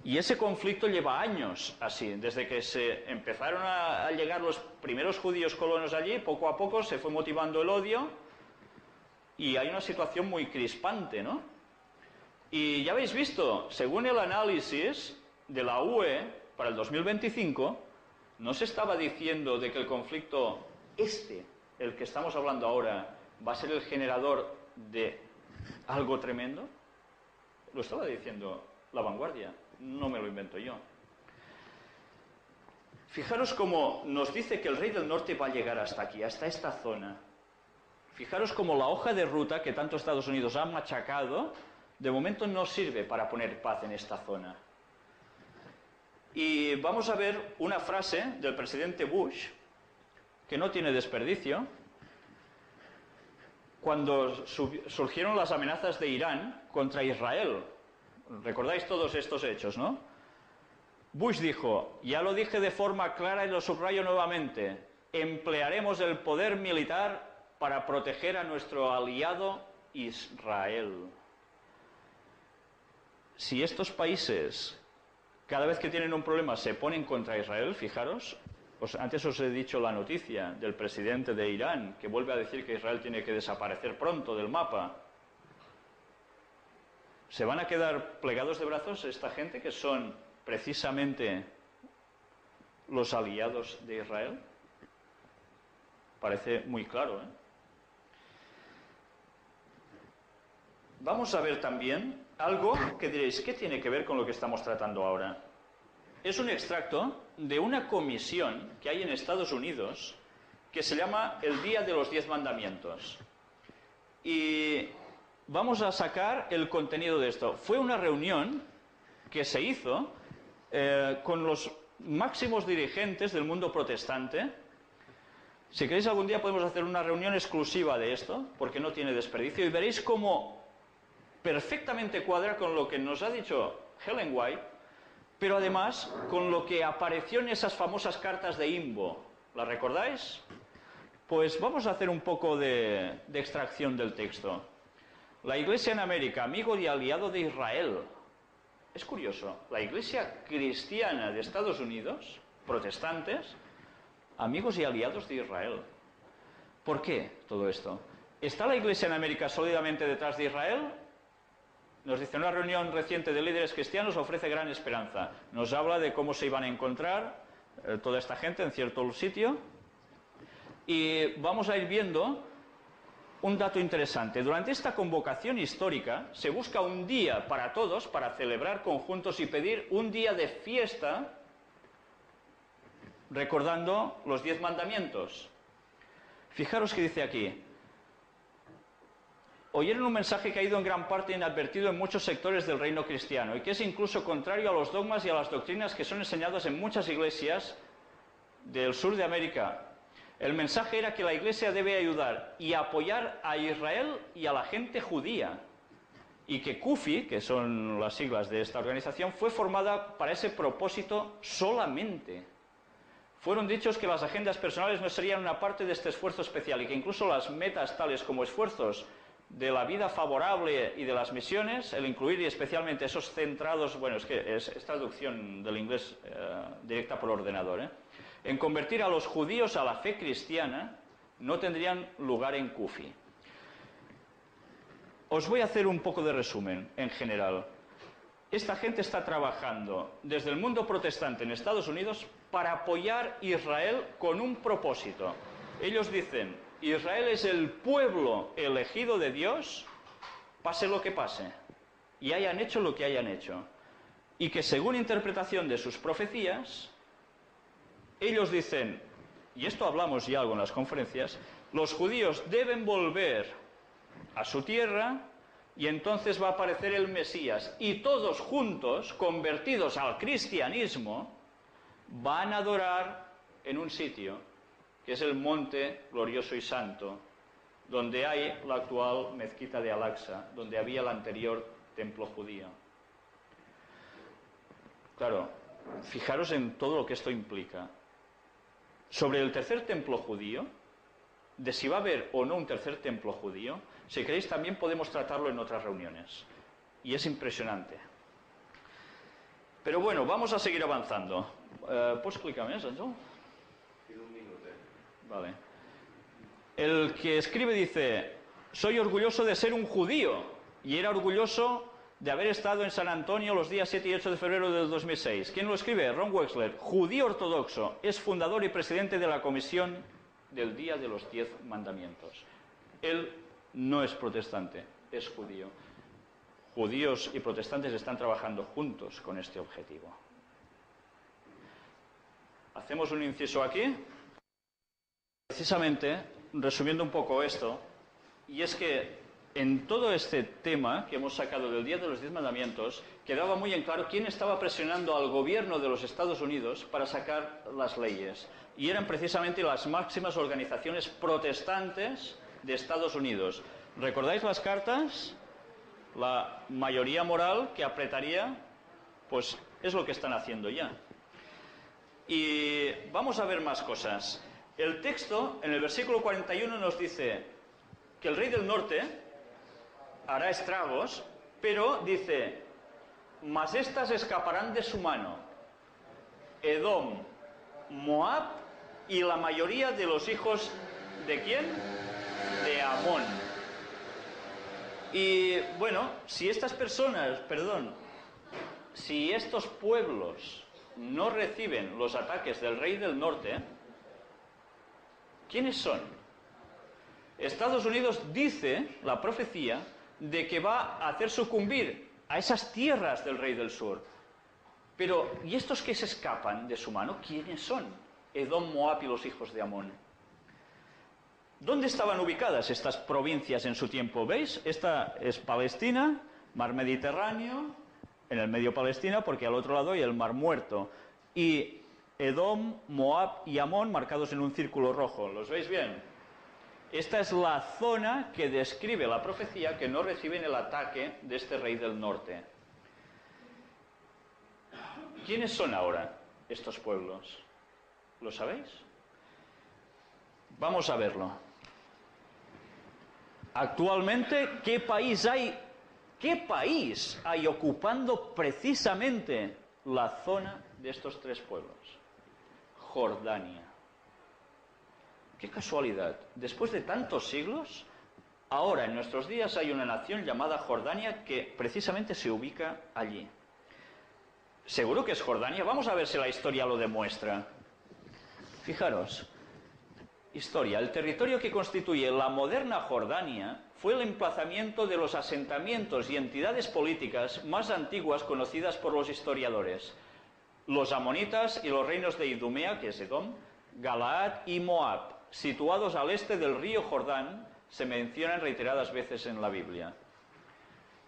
Y ese conflicto lleva años así, desde que se empezaron a llegar los primeros judíos colonos allí, poco a poco se fue motivando el odio y hay una situación muy crispante, ¿no? Y ya habéis visto, según el análisis de la UE para el 2025, no se estaba diciendo de que el conflicto el que estamos hablando ahora, va a ser el generador de algo tremendo. Lo estaba diciendo La Vanguardia, no me lo invento yo. Fijaros cómo nos dice que el rey del norte va a llegar hasta aquí, hasta esta zona. Fijaros cómo la hoja de ruta que tanto Estados Unidos ha machacado, de momento no sirve para poner paz en esta zona. Y vamos a ver una frase del presidente Bush, que no tiene desperdicio, cuando surgieron las amenazas de Irán contra Israel. Recordáis todos estos hechos, ¿no? Bush dijo, ya lo dije de forma clara y lo subrayo nuevamente, emplearemos el poder militar para proteger a nuestro aliado Israel. Si estos países Cada vez que tienen un problema se ponen contra Israel, fijaros. Antes os he dicho la noticia del presidente de Irán, que vuelve a decir que Israel tiene que desaparecer pronto del mapa. ¿Se van a quedar plegados de brazos esta gente que son precisamente los aliados de Israel? Parece muy claro, ¿eh? Vamos a ver también algo que diréis, ¿qué tiene que ver con lo que estamos tratando ahora? Es un extracto de una comisión que hay en Estados Unidos que se llama el Día de los 10 Mandamientos. Y vamos a sacar el contenido de esto. Fue una reunión que se hizo con los máximos dirigentes del mundo protestante. Si queréis algún día podemos hacer una reunión exclusiva de esto, porque no tiene desperdicio, y veréis cómo perfectamente cuadra con lo que nos ha dicho Ellen White, pero además con lo que apareció en esas famosas cartas de Imbo. ¿Las recordáis? Pues vamos a hacer un poco de extracción del texto. La Iglesia en América, amigo y aliado de Israel. Es curioso, la Iglesia cristiana de Estados Unidos, protestantes, amigos y aliados de Israel. ¿Por qué todo esto? ¿Está la Iglesia en América sólidamente detrás de Israel? Nos dice, una reunión reciente de líderes cristianos ofrece gran esperanza. Nos habla de cómo se iban a encontrar toda esta gente en cierto sitio. Y vamos a ir viendo un dato interesante. Durante esta convocación histórica se busca un día para todos, para celebrar conjuntos y pedir un día de fiesta, recordando los 10 mandamientos. Fijaros que dice aquí. Oyeron un mensaje que ha ido en gran parte inadvertido en muchos sectores del reino cristiano y que es incluso contrario a los dogmas y a las doctrinas que son enseñadas en muchas iglesias del sur de América. El mensaje era que la Iglesia debe ayudar y apoyar a Israel y a la gente judía, y que CUFI, que son las siglas de esta organización, fue formada para ese propósito solamente. Fueron dichos que las agendas personales no serían una parte de este esfuerzo especial y que incluso las metas tales como esfuerzos de la vida favorable y de las misiones, el incluir y especialmente esos centrados, bueno, es que es traducción del inglés directa por ordenador, en convertir a los judíos a la fe cristiana, no tendrían lugar en CUFI. Os voy a hacer un poco de resumen en general. Esta gente está trabajando desde el mundo protestante en Estados Unidos para apoyar a Israel con un propósito. Ellos dicen, Israel es el pueblo elegido de Dios, pase lo que pase, y hayan hecho lo que hayan hecho. Y que según interpretación de sus profecías, ellos dicen, y esto hablamos ya algo en las conferencias, los judíos deben volver a su tierra y entonces va a aparecer el Mesías. Y todos juntos, convertidos al cristianismo, van a adorar en un sitio que es el monte glorioso y santo, donde hay la actual mezquita de Al-Aqsa, donde había el anterior templo judío. Claro, fijaros en todo lo que esto implica. Sobre el tercer templo judío, de si va a haber o no un tercer templo judío, si queréis también podemos tratarlo en otras reuniones. Y es impresionante. Pero bueno, vamos a seguir avanzando. ¿Puedes clicar más, Ángel? Vale. El que escribe dice, soy orgulloso de ser un judío y era orgulloso de haber estado en San Antonio los días 7 y 8 de febrero del 2006. ¿Quién lo escribe? Ron Wexler, judío ortodoxo, es fundador y presidente de la comisión del Día de los 10 Mandamientos. Él no es protestante, es judío. Judíos y protestantes están trabajando juntos con este objetivo. Hacemos un inciso aquí. Precisamente, resumiendo un poco esto, y es que en todo este tema que hemos sacado del Día de los 10 Mandamientos, quedaba muy en claro quién estaba presionando al gobierno de los Estados Unidos para sacar las leyes. Y eran precisamente las máximas organizaciones protestantes de Estados Unidos. ¿Recordáis las cartas? La mayoría moral que apretaría, pues es lo que están haciendo ya. Y vamos a ver más cosas. El texto, en el versículo 41, nos dice que el rey del norte hará estragos, pero dice, mas éstas escaparán de su mano: Edom, Moab y la mayoría de los hijos ¿de quién? De Amón. Y bueno, si estas personas, si estos pueblos no reciben los ataques del rey del norte, ¿quiénes son? Estados Unidos dice, la profecía, de que va a hacer sucumbir a esas tierras del rey del sur. Pero, ¿y estos que se escapan de su mano, quiénes son? Edom, Moab y los hijos de Amón. ¿Dónde estaban ubicadas estas provincias en su tiempo? ¿Veis? Esta es Palestina, mar Mediterráneo, en el medio Palestina, porque al otro lado hay el mar Muerto. Y Edom, Moab y Amón marcados en un círculo rojo. ¿Los veis bien? Esta es la zona que describe la profecía que no reciben el ataque de este rey del norte. ¿Quiénes son ahora estos pueblos? ¿Lo sabéis? Vamos a verlo. Actualmente, ¿qué país hay ocupando precisamente la zona de estos tres pueblos? Jordania. Qué casualidad. Después de tantos siglos, ahora en nuestros días hay una nación llamada Jordania que precisamente se ubica allí. ¿Seguro que es Jordania? Vamos a ver si la historia lo demuestra. Fijaros. Historia. El territorio que constituye la moderna Jordania fue el emplazamiento de los asentamientos y entidades políticas más antiguas conocidas por los historiadores: los amonitas y los reinos de Idumea, que es Edom, Galaad y Moab, situados al este del río Jordán, se mencionan reiteradas veces en la Biblia.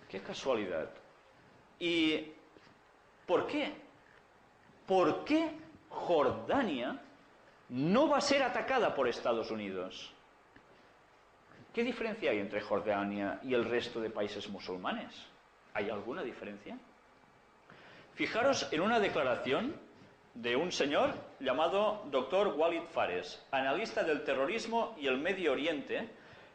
¡Qué casualidad! ¿Y por qué? ¿Por qué Jordania no va a ser atacada por Estados Unidos? ¿Qué diferencia hay entre Jordania y el resto de países musulmanes? ¿Hay alguna diferencia? Fijaros en una declaración de un señor llamado Dr. Walid Fares, analista del terrorismo y el Medio Oriente,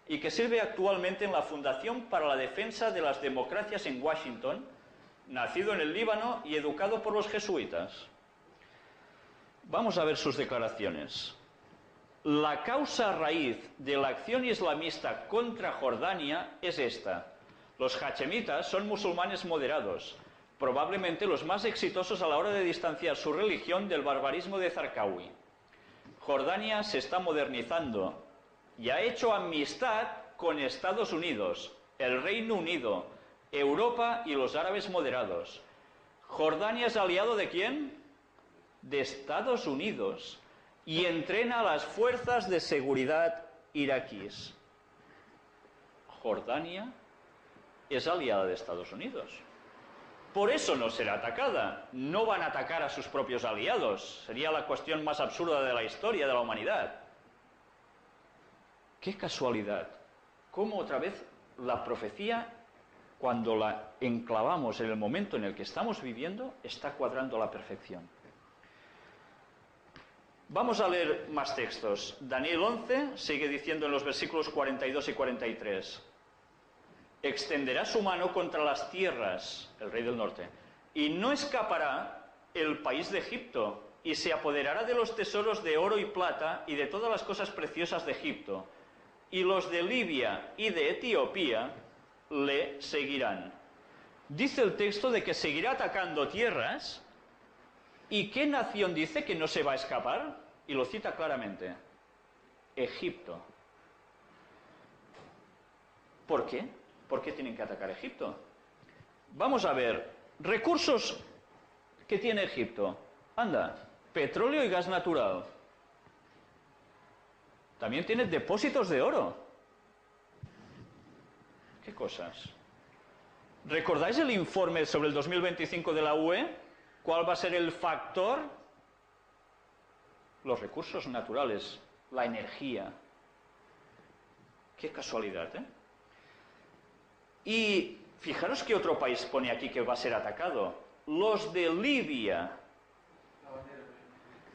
y que sirve actualmente en la Fundación para la Defensa de las Democracias en Washington, nacido en el Líbano y educado por los jesuitas. Vamos a ver sus declaraciones. La causa raíz de la acción islamista contra Jordania es esta: los hachemitas son musulmanes moderados, probablemente los más exitosos a la hora de distanciar su religión del barbarismo de Zarqawi. Jordania se está modernizando y ha hecho amistad con Estados Unidos, el Reino Unido, Europa y los árabes moderados. ¿Jordania es aliado de quién? De Estados Unidos, y entrena a las fuerzas de seguridad iraquíes. Jordania es aliada de Estados Unidos. Por eso no será atacada. No van a atacar a sus propios aliados. Sería la cuestión más absurda de la historia de la humanidad. ¡Qué casualidad! Cómo otra vez la profecía, cuando la enclavamos en el momento en el que estamos viviendo, está cuadrando a la perfección. Vamos a leer más textos. Daniel 11 sigue diciendo en los versículos 42 y 43. Extenderá su mano contra las tierras, el rey del norte, y no escapará el país de Egipto, y se apoderará de los tesoros de oro y plata y de todas las cosas preciosas de Egipto, y los de Libia y de Etiopía le seguirán. Dice el texto de que seguirá atacando tierras. ¿Y qué nación dice que no se va a escapar? Y lo cita claramente: Egipto. ¿Por qué? ¿Por qué tienen que atacar Egipto? Vamos a ver, recursos que tiene Egipto. Anda, petróleo y gas natural. También tiene depósitos de oro. ¿Qué cosas? ¿Recordáis el informe sobre el 2025 de la UE? ¿Cuál va a ser el factor? Los recursos naturales, la energía. Qué casualidad, ¿eh? Y fijaros qué otro país pone aquí que va a ser atacado. Los de Libia.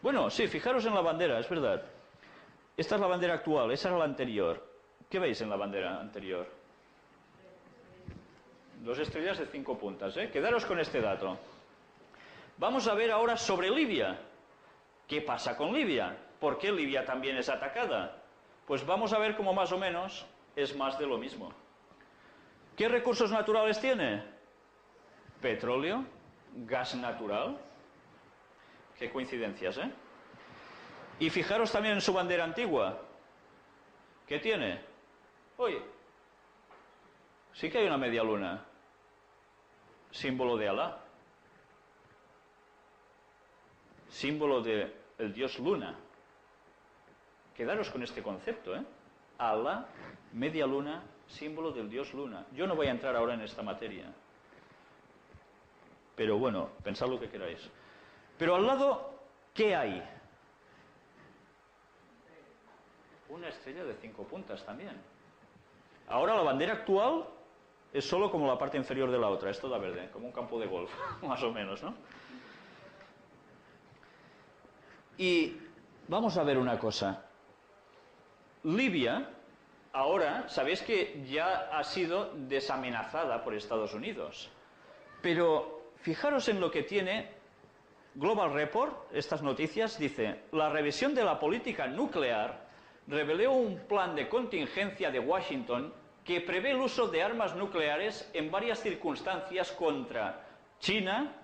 Bueno, sí, fijaros en la bandera, es verdad. Esta es la bandera actual, esa era la anterior. ¿Qué veis en la bandera anterior? 2 estrellas de 5 puntas, ¿eh? Quedaros con este dato. Vamos a ver ahora sobre Libia. ¿Qué pasa con Libia? ¿Por qué Libia también es atacada? Pues vamos a ver cómo más o menos es más de lo mismo. ¿Qué recursos naturales tiene? Petróleo, gas natural. Qué coincidencias, ¿eh? Y fijaros también en su bandera antigua. ¿Qué tiene? Oye, sí que hay una media luna, símbolo de Alá, símbolo del dios luna. Quedaros con este concepto, ¿eh? Alá, media luna, símbolo del dios luna. Yo no voy a entrar ahora en esta materia, pero bueno, pensad lo que queráis. Pero al lado, ¿qué hay? Una estrella de 5 puntas también. Ahora la bandera actual es solo como la parte inferior de la otra, es toda verde, como un campo de golf, más o menos, ¿no? Y vamos a ver una cosa. Libia, ahora, sabéis que ya ha sido desamenazada por Estados Unidos. Pero fijaros en lo que tiene Global Report, estas noticias, dice: la revisión de la política nuclear reveló un plan de contingencia de Washington que prevé el uso de armas nucleares en varias circunstancias contra China,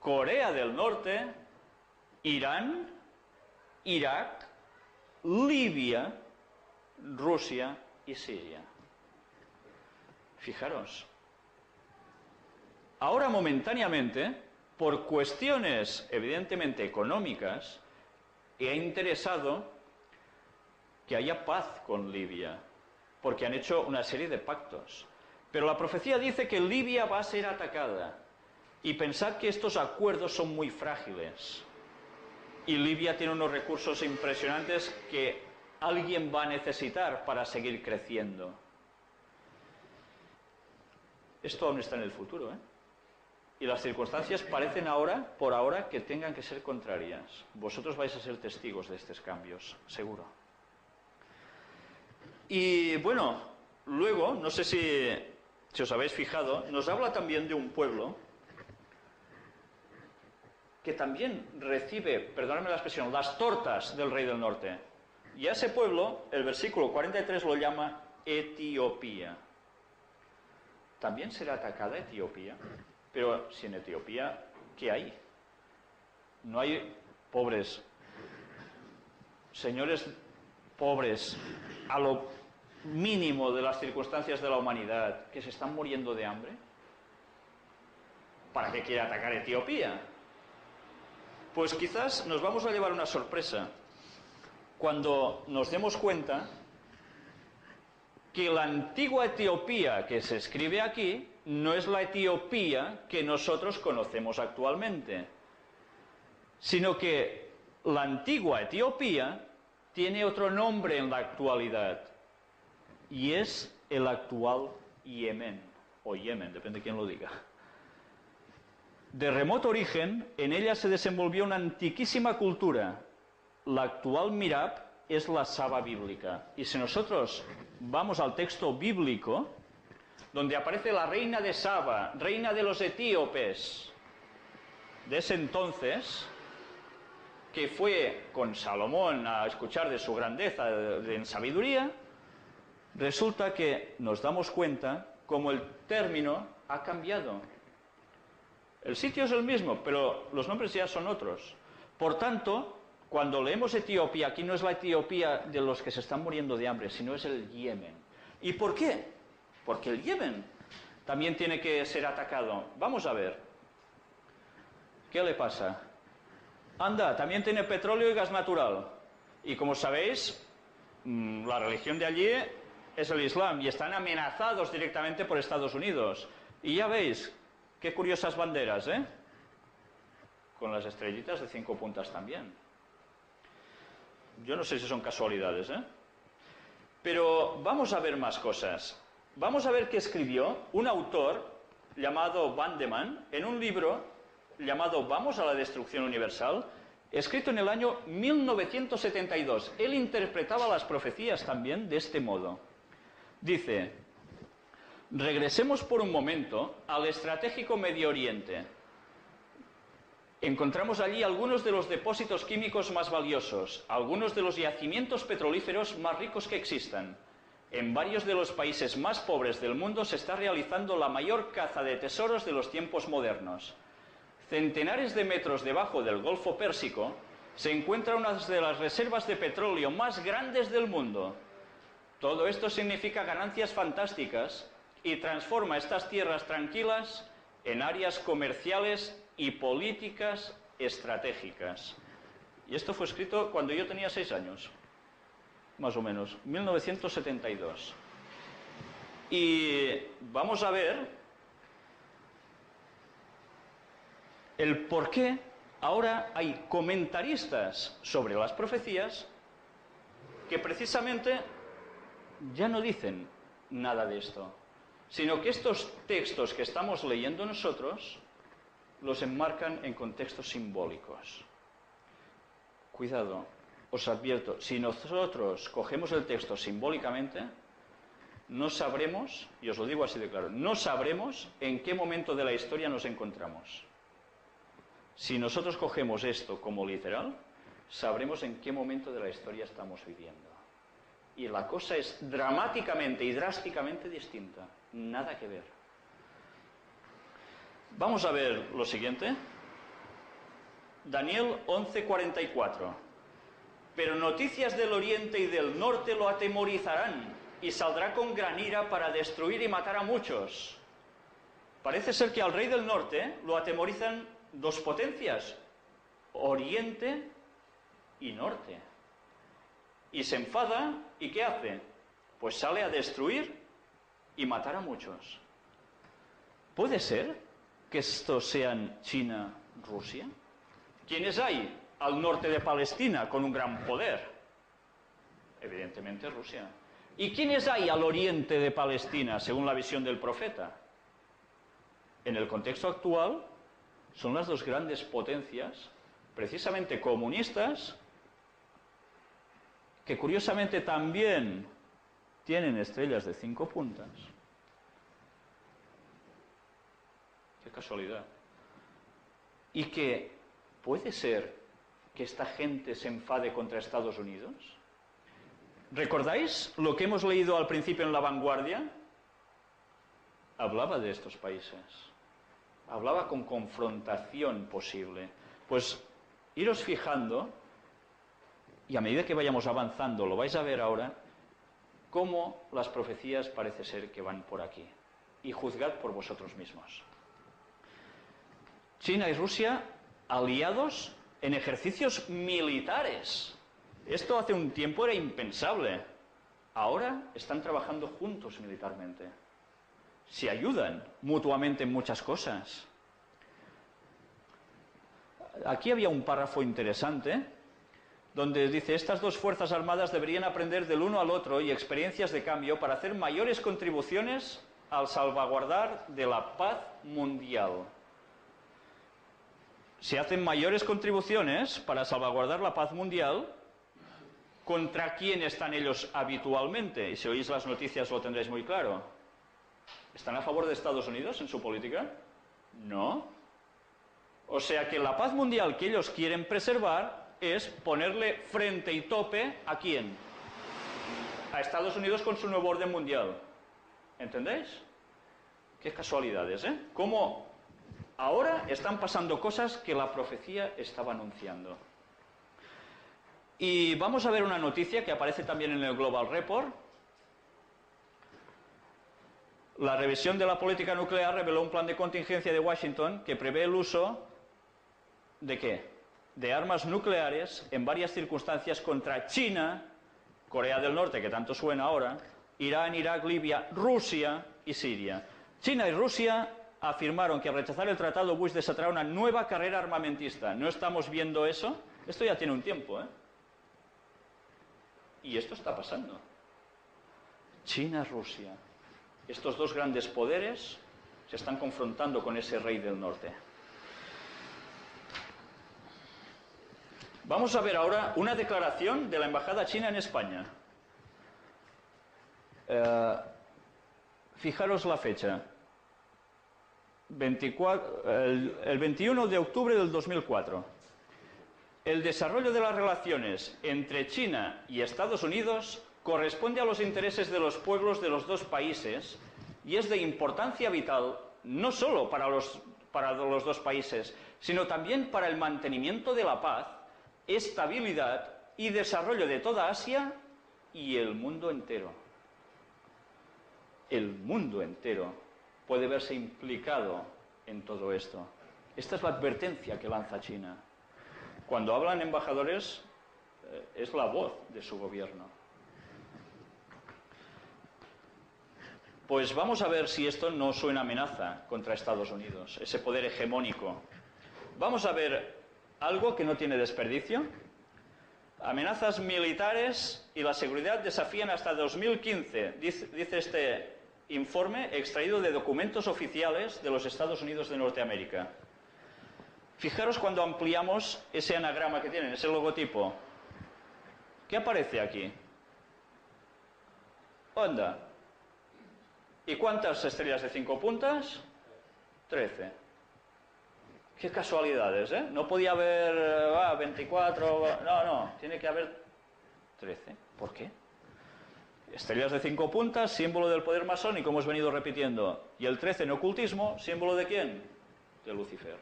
Corea del Norte, Irán, Irak, Libia, Rusia y Siria. Fijaros. Ahora momentáneamente, por cuestiones evidentemente económicas, ha interesado que haya paz con Libia, porque han hecho una serie de pactos. Pero la profecía dice que Libia va a ser atacada. Y pensad que estos acuerdos son muy frágiles. Y Libia tiene unos recursos impresionantes que alguien va a necesitar para seguir creciendo. Esto aún está en el futuro, ¿eh? Y las circunstancias parecen ahora, por ahora, que tengan que ser contrarias. Vosotros vais a ser testigos de estos cambios, seguro. Y bueno, luego, no sé si os habéis fijado, nos habla también de un pueblo que también recibe, perdóname la expresión, las tortas del rey del norte. Y a ese pueblo, el versículo 43 lo llama Etiopía. ¿También será atacada Etiopía? Pero si en Etiopía, ¿qué hay? No hay pobres, señores pobres, a lo mínimo de las circunstancias de la humanidad, que se están muriendo de hambre. ¿Para qué quiere atacar Etiopía? Pues quizás nos vamos a llevar una sorpresa cuando nos demos cuenta que la antigua Etiopía que se escribe aquí no es la Etiopía que nosotros conocemos actualmente, sino que la antigua Etiopía tiene otro nombre en la actualidad, y es el actual Yemen, o Yemen, depende de quién lo diga. De remoto origen, en ella se desenvolvió una antiquísima cultura. La actual Mirab es la Saba bíblica. Y si nosotros vamos al texto bíblico, donde aparece la reina de Saba, reina de los etíopes, de ese entonces, que fue con Salomón a escuchar de su grandeza en sabiduría, resulta que nos damos cuenta cómo el término ha cambiado. El sitio es el mismo, pero los nombres ya son otros. Por tanto, cuando leemos Etiopía, aquí no es la Etiopía de los que se están muriendo de hambre, sino es el Yemen. ¿Y por qué? Porque el Yemen también tiene que ser atacado. Vamos a ver. ¿Qué le pasa? Anda, también tiene petróleo y gas natural. Y como sabéis, la religión de allí es el Islam y están amenazados directamente por Estados Unidos. Y ya veis, qué curiosas banderas, ¿eh? Con las estrellitas de 5 puntas también. Yo no sé si son casualidades, ¿eh? Pero vamos a ver más cosas. Vamos a ver qué escribió un autor llamado Vandeman en un libro llamado Vamos a la destrucción universal, escrito en el año 1972. Él interpretaba las profecías también de este modo. Dice: Regresemos por un momento al estratégico Medio Oriente. Encontramos allí algunos de los depósitos químicos más valiosos, algunos de los yacimientos petrolíferos más ricos que existan. En varios de los países más pobres del mundo se está realizando la mayor caza de tesoros de los tiempos modernos. Centenares de metros debajo del Golfo Pérsico se encuentra una de las reservas de petróleo más grandes del mundo. Todo esto significa ganancias fantásticas y transforma estas tierras tranquilas en áreas comerciales y políticas estratégicas. Y esto fue escrito cuando yo tenía 6 años, más o menos, 1972. Y vamos a ver el por qué ahora hay comentaristas sobre las profecías que precisamente ya no dicen nada de esto, sino que estos textos que estamos leyendo nosotros los enmarcan en contextos simbólicos. Cuidado, os advierto, si nosotros cogemos el texto simbólicamente, no sabremos, y os lo digo así de claro, no sabremos en qué momento de la historia nos encontramos. Si nosotros cogemos esto como literal, sabremos en qué momento de la historia estamos viviendo. Y la cosa es dramáticamente y drásticamente distinta, nada que ver. Vamos a ver lo siguiente. Daniel 11:44. Pero noticias del oriente y del norte lo atemorizarán, y saldrá con gran ira para destruir y matar a muchos. Parece ser que al rey del norte lo atemorizan dos potencias, oriente y norte. Y se enfada, ¿y qué hace? Pues sale a destruir y matar a muchos. ¿Puede ser que estos sean China, Rusia? ¿Quiénes hay al norte de Palestina con un gran poder? Evidentemente Rusia. ¿Y quiénes hay al oriente de Palestina, según la visión del profeta? En el contexto actual, son las dos grandes potencias, precisamente comunistas, que curiosamente también tienen estrellas de 5 puntas. Qué casualidad. Y que puede ser que esta gente se enfade contra Estados Unidos. ¿Recordáis lo que hemos leído al principio en La Vanguardia? Hablaba de estos países. Hablaba con confrontación posible. Pues iros fijando, y a medida que vayamos avanzando, lo vais a ver ahora, cómo las profecías parece ser que van por aquí. Y juzgad por vosotros mismos. China y Rusia aliados en ejercicios militares. Esto hace un tiempo era impensable. Ahora están trabajando juntos militarmente. Se ayudan mutuamente en muchas cosas. Aquí había un párrafo interesante donde dice: estas dos fuerzas armadas deberían aprender del uno al otro y experiencias de cambio para hacer mayores contribuciones al salvaguardar de la paz mundial. Se hacen mayores contribuciones para salvaguardar la paz mundial. ¿Contra quién están ellos habitualmente? Y si oís las noticias lo tendréis muy claro. ¿Están a favor de Estados Unidos en su política? No. O sea que la paz mundial que ellos quieren preservar es ponerle frente y tope ¿a quién? A Estados Unidos con su nuevo orden mundial. ¿Entendéis? Qué casualidades, ¿eh? Cómo ahora están pasando cosas que la profecía estaba anunciando. Y vamos a ver una noticia que aparece también en el Global Report. La revisión de la política nuclear reveló un plan de contingencia de Washington que prevé el uso ¿de qué? De armas nucleares en varias circunstancias contra China, Corea del Norte, que tanto suena ahora, Irán, Irak, Libia, Rusia y Siria. China y Rusia afirmaron que al rechazar el tratado Bush desatará una nueva carrera armamentista. ¿No estamos viendo eso? Esto ya tiene un tiempo, ¿eh? Y esto está pasando. China, Rusia. Estos dos grandes poderes se están confrontando con ese rey del norte. Vamos a ver ahora una declaración de la Embajada China en España. Fijaros la fecha. El 21 de octubre del 2004. El desarrollo de las relaciones entre China y Estados Unidos corresponde a los intereses de los pueblos de los dos países y es de importancia vital no solo para los dos países, sino también para el mantenimiento de la paz, estabilidad y desarrollo de toda Asia y el mundo entero. El mundo entero puede verse implicado en todo esto. Esta es la advertencia que lanza China. Cuando hablan embajadores, es la voz de su gobierno. Pues vamos a ver si esto no suena amenaza contra Estados Unidos, ese poder hegemónico. Vamos a ver algo que no tiene desperdicio. Amenazas militares y la seguridad desafían hasta 2015, dice este informe extraído de documentos oficiales de los Estados Unidos de Norteamérica. Fijaros cuando ampliamos ese anagrama que tienen, ese logotipo. ¿Qué aparece aquí? Onda. ¿Y cuántas estrellas de 5 puntas? 13. Qué casualidades, ¿eh? No podía haber 24... No, tiene que haber 13. ¿Por qué? Estrellas de 5 puntas, símbolo del poder masónico, hemos venido repitiendo. Y el 13 en ocultismo, ¿símbolo de quién? De Lucifer.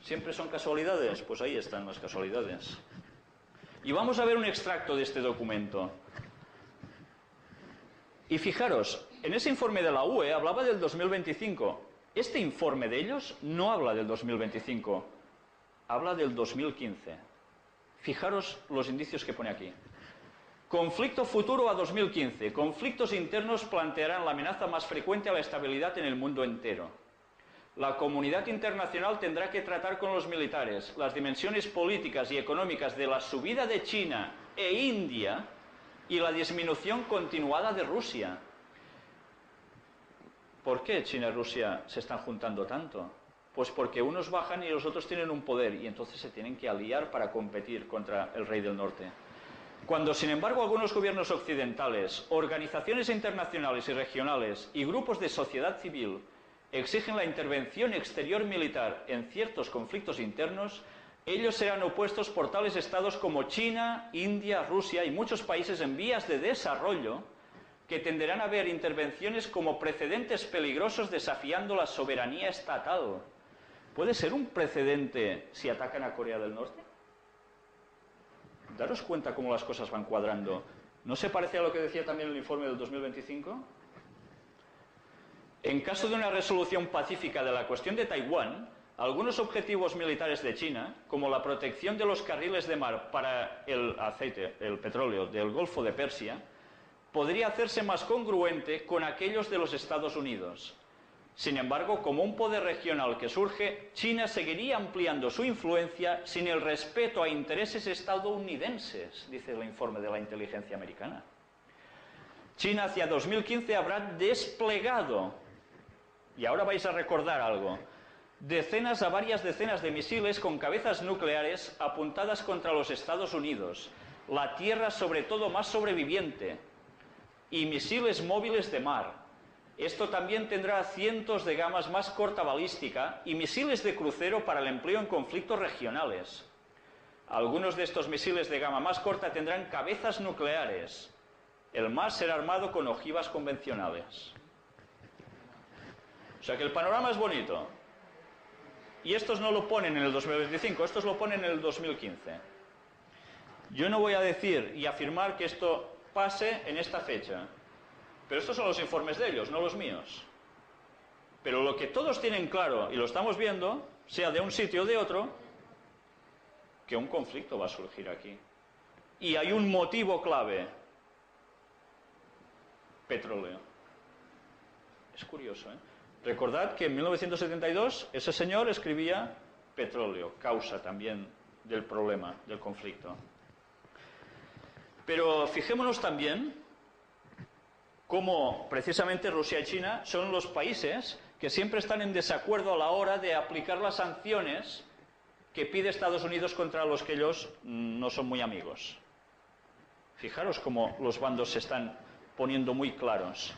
¿Siempre son casualidades? Pues ahí están las casualidades. Y vamos a ver un extracto de este documento. Y fijaros, en ese informe de la UE hablaba del 2025. Este informe de ellos no habla del 2025, habla del 2015. Fijaros los indicios que pone aquí. Conflicto futuro a 2015. Conflictos internos plantearán la amenaza más frecuente a la estabilidad en el mundo entero. La comunidad internacional tendrá que tratar con los militares las dimensiones políticas y económicas de la subida de China e India y la disminución continuada de Rusia. ¿Por qué China y Rusia se están juntando tanto? Pues porque unos bajan y los otros tienen un poder y entonces se tienen que aliar para competir contra el rey del norte. Cuando, sin embargo, algunos gobiernos occidentales, organizaciones internacionales y regionales y grupos de sociedad civil exigen la intervención exterior militar en ciertos conflictos internos, ellos serán opuestos por tales estados como China, India, Rusia y muchos países en vías de desarrollo que tenderán a ver intervenciones como precedentes peligrosos desafiando la soberanía estatal. ¿Puede ser un precedente si atacan a Corea del Norte? Daros cuenta cómo las cosas van cuadrando. ¿No se parece a lo que decía también el informe del 2025? En caso de una resolución pacífica de la cuestión de Taiwán, algunos objetivos militares de China, como la protección de los carriles de mar para el aceite, el petróleo del Golfo de Persia, podría hacerse más congruente con aquellos de los Estados Unidos. Sin embargo, como un poder regional que surge, China seguiría ampliando su influencia sin el respeto a intereses estadounidenses, dice el informe de la inteligencia americana. China hacia 2015 habrá desplegado, y ahora vais a recordar algo, decenas a varias decenas de misiles con cabezas nucleares apuntadas contra los Estados Unidos, la tierra sobre todo más sobreviviente, y misiles móviles de mar. Esto también tendrá cientos de gamas más corta balística y misiles de crucero para el empleo en conflictos regionales. Algunos de estos misiles de gama más corta tendrán cabezas nucleares. El más será armado con ojivas convencionales. O sea que el panorama es bonito. Y estos no lo ponen en el 2025, estos lo ponen en el 2015. Yo no voy a decir y afirmar que esto pase en esta fecha, pero estos son los informes de ellos, no los míos. Pero lo que todos tienen claro, y lo estamos viendo, sea de un sitio o de otro, que un conflicto va a surgir aquí. Y hay un motivo clave: petróleo. Es curioso, ¿eh? Recordad que en 1972 ese señor escribía petróleo, causa también del problema, del conflicto. Pero fijémonos también cómo precisamente Rusia y China son los países que siempre están en desacuerdo a la hora de aplicar las sanciones que pide Estados Unidos contra los que ellos no son muy amigos. Fijaros cómo los bandos se están poniendo muy claros.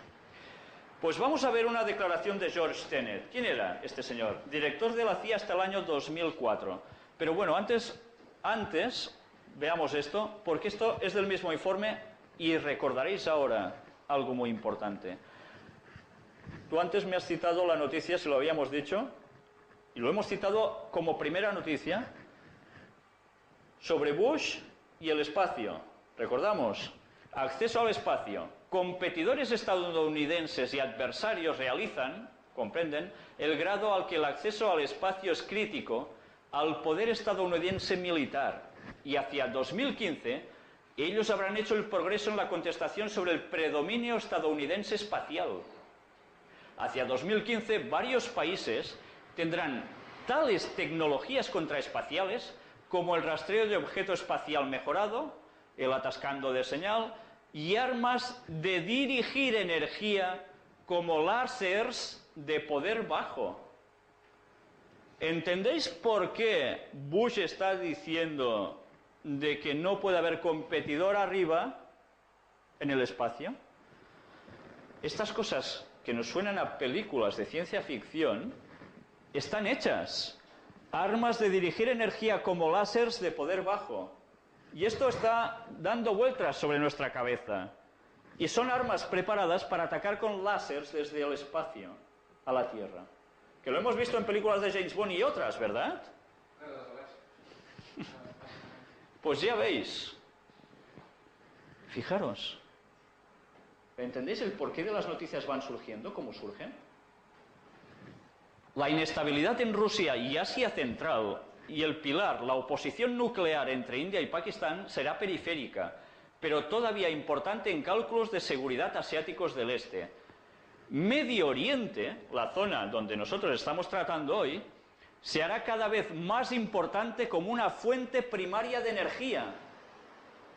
Pues vamos a ver una declaración de George Tenet. ¿Quién era este señor? Director de la CIA hasta el año 2004. Pero bueno, antes veamos esto, porque esto es del mismo informe y recordaréis ahora algo muy importante. Tú antes me has citado la noticia, se lo habíamos dicho, y lo hemos citado como primera noticia, sobre Bush y el espacio. ¿Recordamos? Acceso al espacio. Competidores estadounidenses y adversarios realizan, comprenden, el grado al que el acceso al espacio es crítico al poder estadounidense militar. Y hacia 2015, ellos habrán hecho el progreso en la contestación sobre el predominio estadounidense espacial. Hacia 2015, varios países tendrán tales tecnologías contraespaciales como el rastreo de objeto espacial mejorado, el atascando de señal, y armas de dirigir energía como láseres de poder bajo. ¿Entendéis por qué Bush está diciendo de que no puede haber competidor arriba en el espacio? Estas cosas que nos suenan a películas de ciencia ficción están hechas. Armas de dirigir energía como láseres de poder bajo. Y esto está dando vueltas sobre nuestra cabeza. Y son armas preparadas para atacar con láseres desde el espacio a la Tierra. Que lo hemos visto en películas de James Bond y otras, ¿verdad? Pues ya veis. Fijaros. ¿Entendéis el porqué de las noticias van surgiendo, cómo surgen? La inestabilidad en Rusia y Asia Central y el pilar, la oposición nuclear entre India y Pakistán, será periférica, pero todavía importante en cálculos de seguridad asiáticos del este. Medio Oriente, la zona donde nosotros estamos tratando hoy, se hará cada vez más importante como una fuente primaria de energía.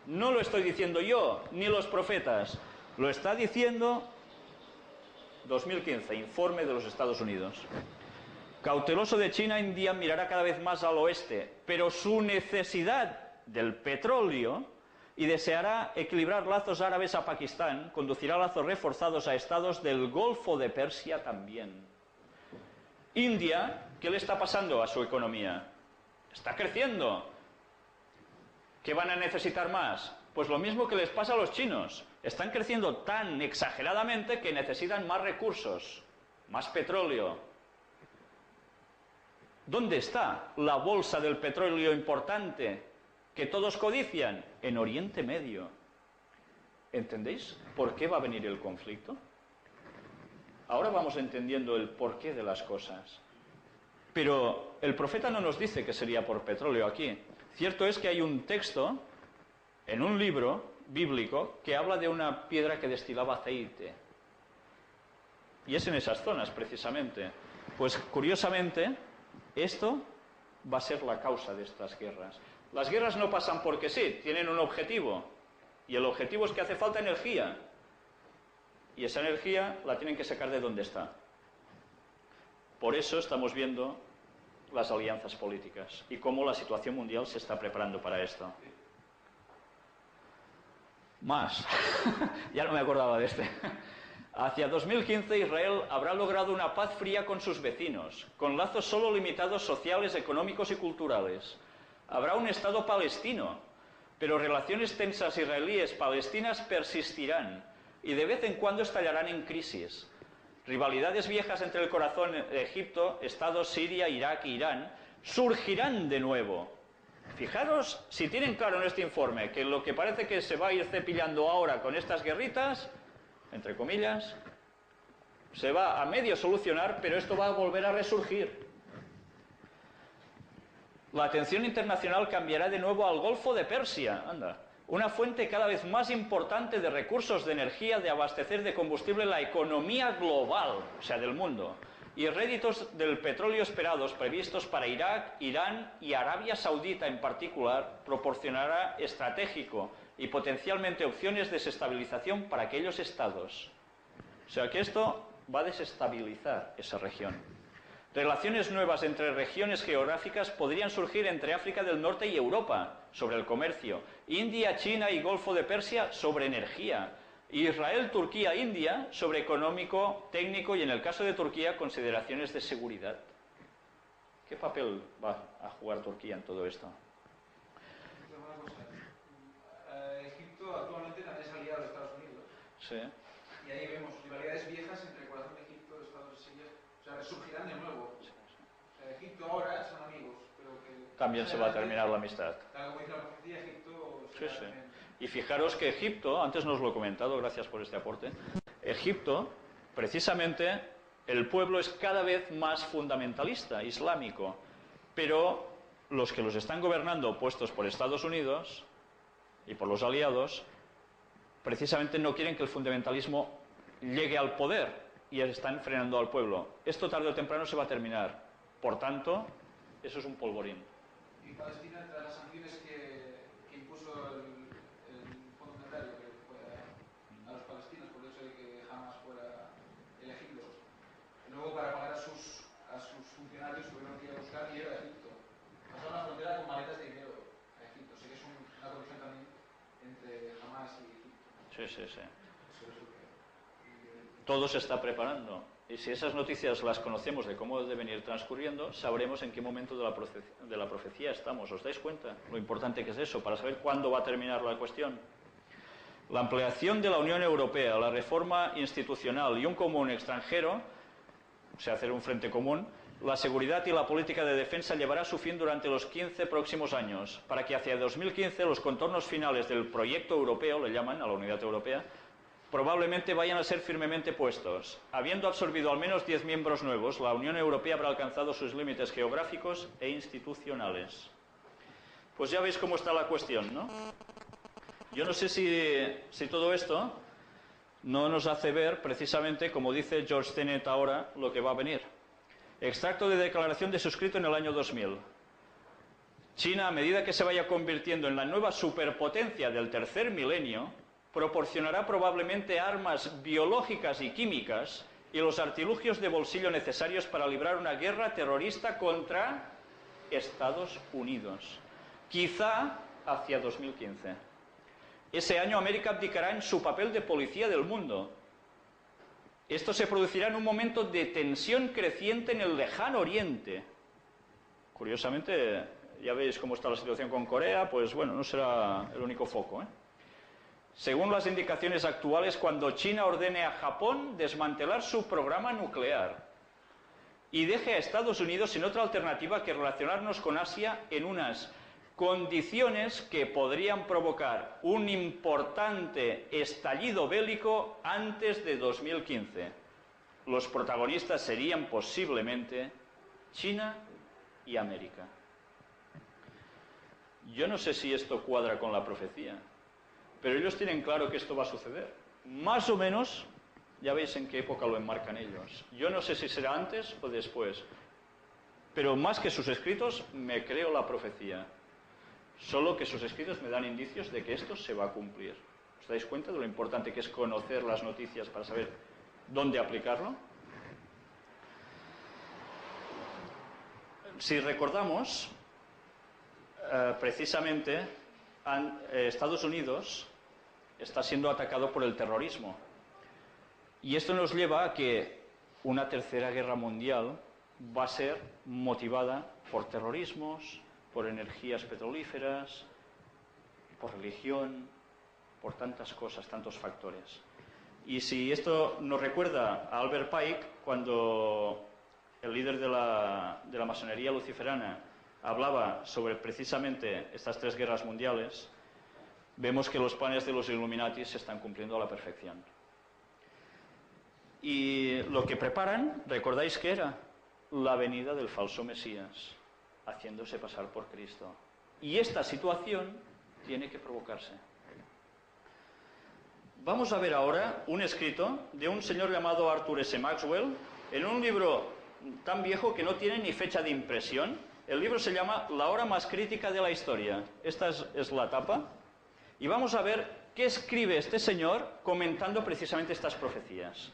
No lo estoy diciendo yo, ni los profetas. Lo está diciendo 2015, informe de los Estados Unidos. Cauteloso de China, India mirará cada vez más al oeste, pero su necesidad del petróleo y deseará equilibrar lazos árabes a Pakistán, conducirá lazos reforzados a estados del Golfo de Persia también. India, ¿qué le está pasando a su economía? Está creciendo. ¿Qué van a necesitar más? Pues lo mismo que les pasa a los chinos. Están creciendo tan exageradamente que necesitan más recursos, más petróleo. ¿Dónde está la bolsa del petróleo importante que todos codician? En Oriente Medio. ¿Entendéis por qué va a venir el conflicto? Ahora vamos entendiendo el porqué de las cosas. Pero el profeta no nos dice que sería por petróleo aquí. Cierto es que hay un texto en un libro bíblico que habla de una piedra que destilaba aceite. Y es en esas zonas, precisamente. Pues, curiosamente, esto va a ser la causa de estas guerras. Las guerras no pasan porque sí, tienen un objetivo. Y el objetivo es que hace falta energía. Y esa energía la tienen que sacar de donde está. Por eso estamos viendo las alianzas políticas y cómo la situación mundial se está preparando para esto. Más. Ya no me acordaba de este. Hacia 2015 Israel habrá logrado una paz fría con sus vecinos, con lazos solo limitados sociales, económicos y culturales. Habrá un Estado palestino, pero relaciones tensas israelíes-palestinas persistirán y de vez en cuando estallarán en crisis. Rivalidades viejas entre el corazón de Egipto, Estados Siria, Irak e Irán surgirán de nuevo. Fijaros si tienen claro en este informe que lo que parece que se va a ir cepillando ahora con estas guerritas, entre comillas, se va a medio solucionar, pero esto va a volver a resurgir. La atención internacional cambiará de nuevo al Golfo de Persia, anda, una fuente cada vez más importante de recursos de energía, de abastecer de combustible la economía global, o sea, del mundo, y réditos del petróleo esperados previstos para Irak, Irán y Arabia Saudita en particular, proporcionará estratégico y potencialmente opciones de desestabilización para aquellos estados. O sea que esto va a desestabilizar esa región. Relaciones nuevas entre regiones geográficas podrían surgir entre África del Norte y Europa sobre el comercio, India, China y Golfo de Persia sobre energía, Israel, Turquía, India, sobre económico, técnico y en el caso de Turquía, consideraciones de seguridad. ¿Qué papel va a jugar Turquía en todo esto? Egipto actualmente también es aliado de Estados Unidos. Sí. Y ahí vemos rivalidades viejas entre el corazón de Egipto, Estados Unidos, o sea, resurgirán de nuevo. O sea, Egipto ahora son amigos, pero que también se va a terminar la amistad. Tal como dice la profecía, Egipto Sí, sí. Y fijaros que Egipto, antes nos lo he comentado, gracias por este aporte, Egipto, precisamente, el pueblo es cada vez más fundamentalista, islámico, pero los que los están gobernando, puestos por Estados Unidos y por los aliados, precisamente no quieren que el fundamentalismo llegue al poder y están frenando al pueblo. Esto tarde o temprano se va a terminar. Por tanto, eso es un polvorín. Y Palestina, tras las sanciones que impuso el Fondo Monetario a los palestinos por el hecho de que Hamas fuera elegido, luego para pagar a sus funcionarios tuvieron que ir a buscar dinero de Egipto. Pasaron la frontera con maletas de dinero a Egipto. Sé que es una corrupción también entre Hamas y Egipto. Sí, sí, sí. Todo se está preparando. Y si esas noticias las conocemos de cómo deben ir transcurriendo, sabremos en qué momento de la profecía estamos. ¿Os dais cuenta? Lo importante que es eso, para saber cuándo va a terminar la cuestión. La ampliación de la Unión Europea, la reforma institucional y un común extranjero, o sea, hacer un frente común, la seguridad y la política de defensa llevará a su fin durante los 15 próximos años, para que hacia 2015 los contornos finales del proyecto europeo, le llaman a la unidad europea, probablemente vayan a ser firmemente puestos. Habiendo absorbido al menos 10 miembros nuevos, la Unión Europea habrá alcanzado sus límites geográficos e institucionales. Pues ya veis cómo está la cuestión, ¿no? Yo no sé si todo esto no nos hace ver, precisamente, como dice George Tenet ahora, lo que va a venir. Extracto de declaración de suscrito en el año 2000. China, a medida que se vaya convirtiendo en la nueva superpotencia del tercer milenio, proporcionará probablemente armas biológicas y químicas y los artilugios de bolsillo necesarios para librar una guerra terrorista contra Estados Unidos. Quizá hacia 2015. Ese año América abdicará en su papel de policía del mundo. Esto se producirá en un momento de tensión creciente en el lejano oriente. Curiosamente, ya veis cómo está la situación con Corea, pues bueno, no será el único foco, ¿eh? Según las indicaciones actuales, cuando China ordene a Japón desmantelar su programa nuclear y deje a Estados Unidos sin otra alternativa que relacionarnos con Asia en unas condiciones que podrían provocar un importante estallido bélico antes de 2015. Los protagonistas serían posiblemente China y América. Yo no sé si esto cuadra con la profecía, pero ellos tienen claro que esto va a suceder. Más o menos, ya veis en qué época lo enmarcan ellos. Yo no sé si será antes o después, pero más que sus escritos, me creo la profecía. Solo que sus escritos me dan indicios de que esto se va a cumplir. ¿Os dais cuenta de lo importante que es conocer las noticias para saber dónde aplicarlo? Si recordamos, precisamente Estados Unidos está siendo atacado por el terrorismo. Y esto nos lleva a que una tercera guerra mundial va a ser motivada por terrorismos, por energías petrolíferas, por religión, por tantas cosas, tantos factores. Y si esto nos recuerda a Albert Pike, cuando el líder de la masonería luciferana hablaba sobre precisamente estas tres guerras mundiales, vemos que los planes de los Illuminati se están cumpliendo a la perfección. Y lo que preparan, ¿recordáis qué era? La venida del falso Mesías, haciéndose pasar por Cristo. Y esta situación tiene que provocarse. Vamos a ver ahora un escrito de un señor llamado Arthur S. Maxwell, en un libro tan viejo que no tiene ni fecha de impresión. El libro se llama La hora más crítica de la historia. Esta es la tapa. Y vamos a ver qué escribe este señor comentando precisamente estas profecías.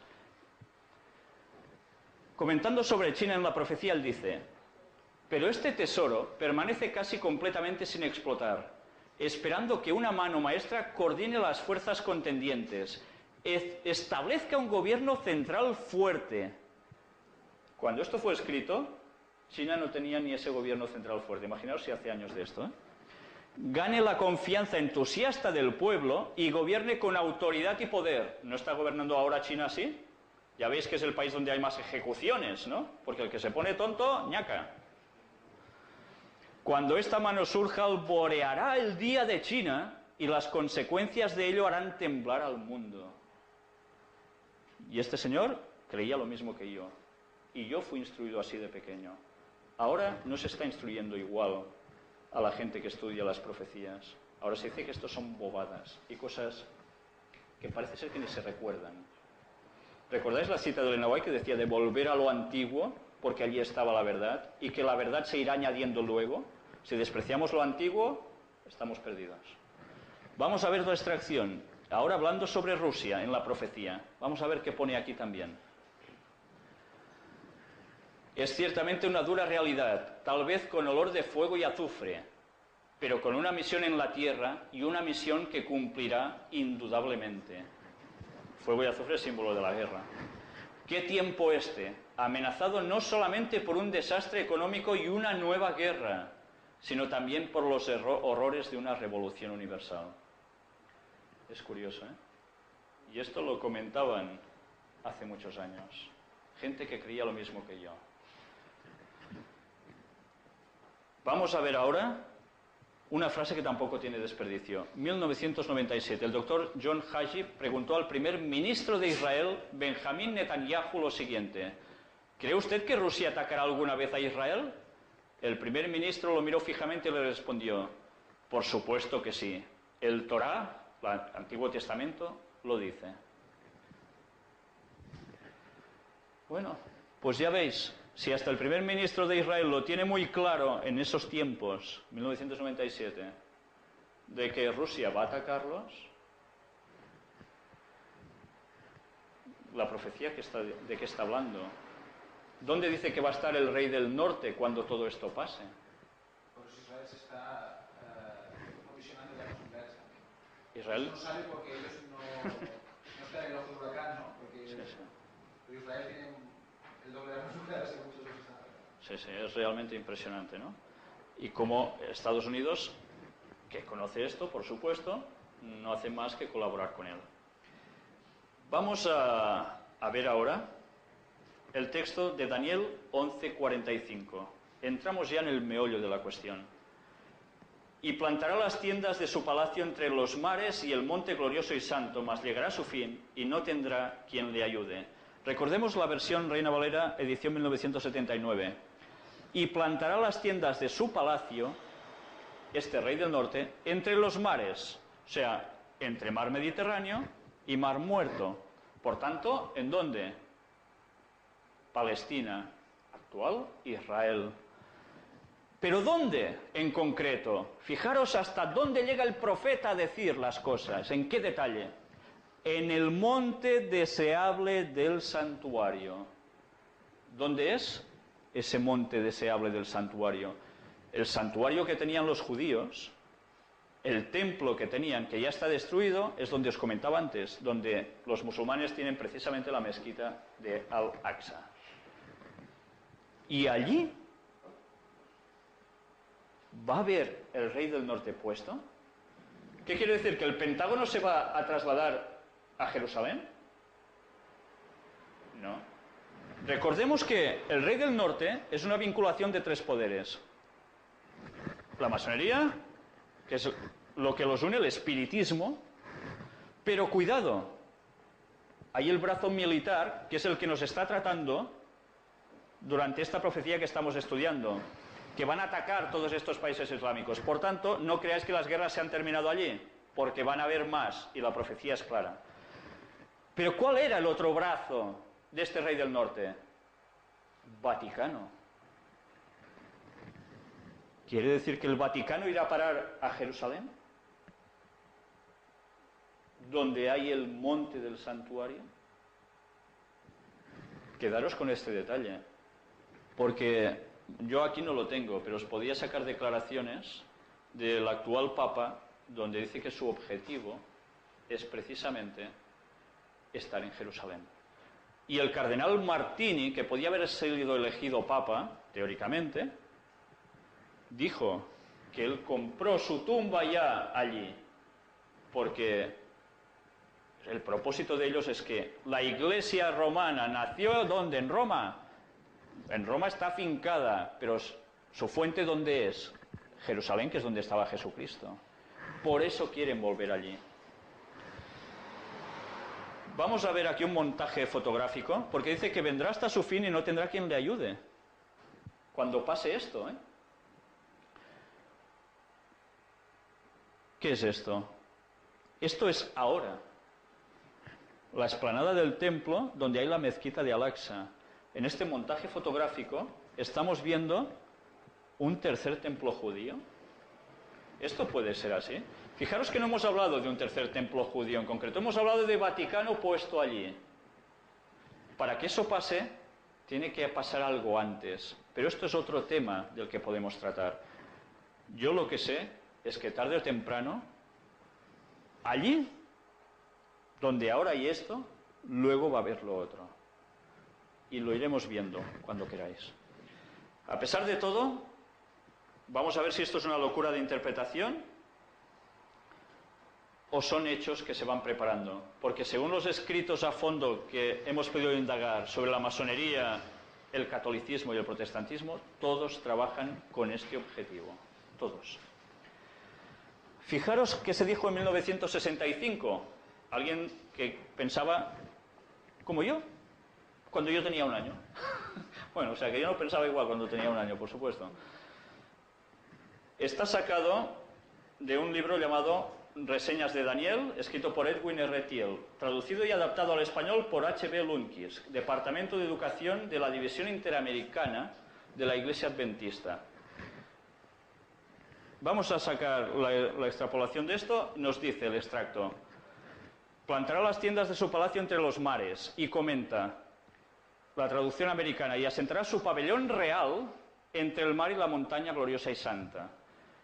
Comentando sobre China en la profecía, él dice: pero este tesoro permanece casi completamente sin explotar, esperando que una mano maestra coordine las fuerzas contendientes establezca un gobierno central fuerte. Cuando esto fue escrito, China no tenía ni ese gobierno central fuerte. Imaginaos si hace años de esto, ¿eh? Gane la confianza entusiasta del pueblo y gobierne con autoridad y poder. ¿No está gobernando ahora China así? Ya veis que es el país donde hay más ejecuciones, ¿no? Porque el que se pone tonto, ñaca. Cuando esta mano surja, alboreará el día de China y las consecuencias de ello harán temblar al mundo. Y este señor creía lo mismo que yo. Y yo fui instruido así de pequeño. Ahora no se está instruyendo igual a la gente que estudia las profecías. Ahora se dice que esto son bobadas y cosas que parece ser que ni se recuerdan. ¿Recordáis la cita de Elena White que decía de volver a lo antiguo porque allí estaba la verdad y que la verdad se irá añadiendo luego? Si despreciamos lo antiguo, estamos perdidos. Vamos a ver la extracción. Ahora hablando sobre Rusia en la profecía. Vamos a ver qué pone aquí también. Es ciertamente una dura realidad, tal vez con olor de fuego y azufre, pero con una misión en la tierra y una misión que cumplirá indudablemente. Fuego y azufre es símbolo de la guerra. ¿Qué tiempo este? Amenazado no solamente por un desastre económico y una nueva guerra, sino también por los horrores de una revolución universal. Es curioso, ¿eh? Y esto lo comentaban hace muchos años. Gente que creía lo mismo que yo. Vamos a ver ahora una frase que tampoco tiene desperdicio. 1997, el doctor John Hagee preguntó al primer ministro de Israel, Benjamín Netanyahu, lo siguiente: ¿cree usted que Rusia atacará alguna vez a Israel? El primer ministro lo miró fijamente y le respondió: por supuesto que sí. El Torá, el Antiguo Testamento, lo dice. Bueno, pues ya veis, si hasta el primer ministro de Israel lo tiene muy claro en esos tiempos, 1997, de que Rusia va a atacarlos, la profecía de qué está hablando. ¿Dónde dice que va a estar el rey del norte cuando todo esto pase? Por eso Israel se está provisionando de la posibilidades también. Israel No sabe porque ellos no están en el ojo del huracán, ¿no? Porque sí. Israel tiene el doble de las nucleares que muchos de los están afectados. Sí, sí, es realmente impresionante, ¿no? Y como Estados Unidos, que conoce esto, por supuesto, no hace más que colaborar con él. Vamos a ver ahora el texto de Daniel 11:45. Entramos ya en el meollo de la cuestión. Y plantará las tiendas de su palacio entre los mares y el monte glorioso y santo, mas llegará a su fin y no tendrá quien le ayude. Recordemos la versión Reina Valera, edición 1979. Y plantará las tiendas de su palacio, este rey del norte, entre los mares, o sea, entre mar Mediterráneo y mar Muerto. Por tanto, ¿en dónde? Palestina, actual Israel. ¿Pero dónde en concreto? Fijaros hasta dónde llega el profeta a decir las cosas, en qué detalle. En el monte deseable del santuario. ¿Dónde es ese monte deseable del santuario? El santuario que tenían los judíos, el templo que tenían, que ya está destruido, es donde os comentaba antes, donde los musulmanes tienen precisamente la mezquita de Al-Aqsa. Y allí va a haber el rey del norte puesto. ¿Qué quiere decir? ¿Que el Pentágono se va a trasladar a Jerusalén? No. Recordemos que el rey del norte es una vinculación de tres poderes. La masonería, que es lo que los une, el espiritismo, pero cuidado, hay el brazo militar, que es el que nos está tratando durante esta profecía que estamos estudiando, que van a atacar todos estos países islámicos. Por tanto, no creáis que las guerras se han terminado allí, porque van a haber más, y la profecía es clara. Pero ¿cuál era el otro brazo de este rey del norte? Vaticano. ¿Quiere decir que el Vaticano irá a parar a Jerusalén? ¿Donde hay el monte del santuario? Quedaros con este detalle, porque yo aquí no lo tengo, pero os podía sacar declaraciones del actual Papa, donde dice que su objetivo es precisamente estar en Jerusalén. Y el cardenal Martini, que podía haber sido elegido papa, teóricamente, dijo que él compró su tumba ya allí, porque el propósito de ellos es que la Iglesia romana nació ¿dónde? En Roma. En Roma está afincada, pero su fuente ¿dónde es? Jerusalén, que es donde estaba Jesucristo. Por eso quieren volver allí. Vamos a ver aquí un montaje fotográfico, porque dice que vendrá hasta su fin y no tendrá quien le ayude. Cuando pase esto, ¿eh? ¿Qué es esto? Esto es ahora. La explanada del templo, donde hay la mezquita de Al-Aqsa. En este montaje fotográfico estamos viendo un tercer templo judío. Esto puede ser así. Fijaros que no hemos hablado de un tercer templo judío en concreto, hemos hablado de Vaticano puesto allí. Para que eso pase, tiene que pasar algo antes. Pero esto es otro tema del que podemos tratar. Yo lo que sé es que tarde o temprano, allí, donde ahora hay esto, luego va a haber lo otro. Y lo iremos viendo cuando queráis. A pesar de todo, vamos a ver si esto es una locura de interpretación o son hechos que se van preparando. Porque según los escritos a fondo que hemos podido indagar sobre la masonería, el catolicismo y el protestantismo, todos trabajan con este objetivo. Todos. Fijaros qué se dijo en 1965. Alguien que pensaba como yo, cuando yo tenía 1 año. Bueno, o sea que yo no pensaba igual cuando tenía 1 año, por supuesto. Está sacado de un libro llamado Reseñas de Daniel, escrito por Edwin R. Thiel, traducido y adaptado al español por H.B. Lunkis, Departamento de Educación de la División Interamericana de la Iglesia Adventista. Vamos a sacar la extrapolación de esto. Nos dice el extracto: plantará las tiendas de su palacio entre los mares, y comenta la traducción americana, y asentará su pabellón real entre el mar y la montaña gloriosa y santa.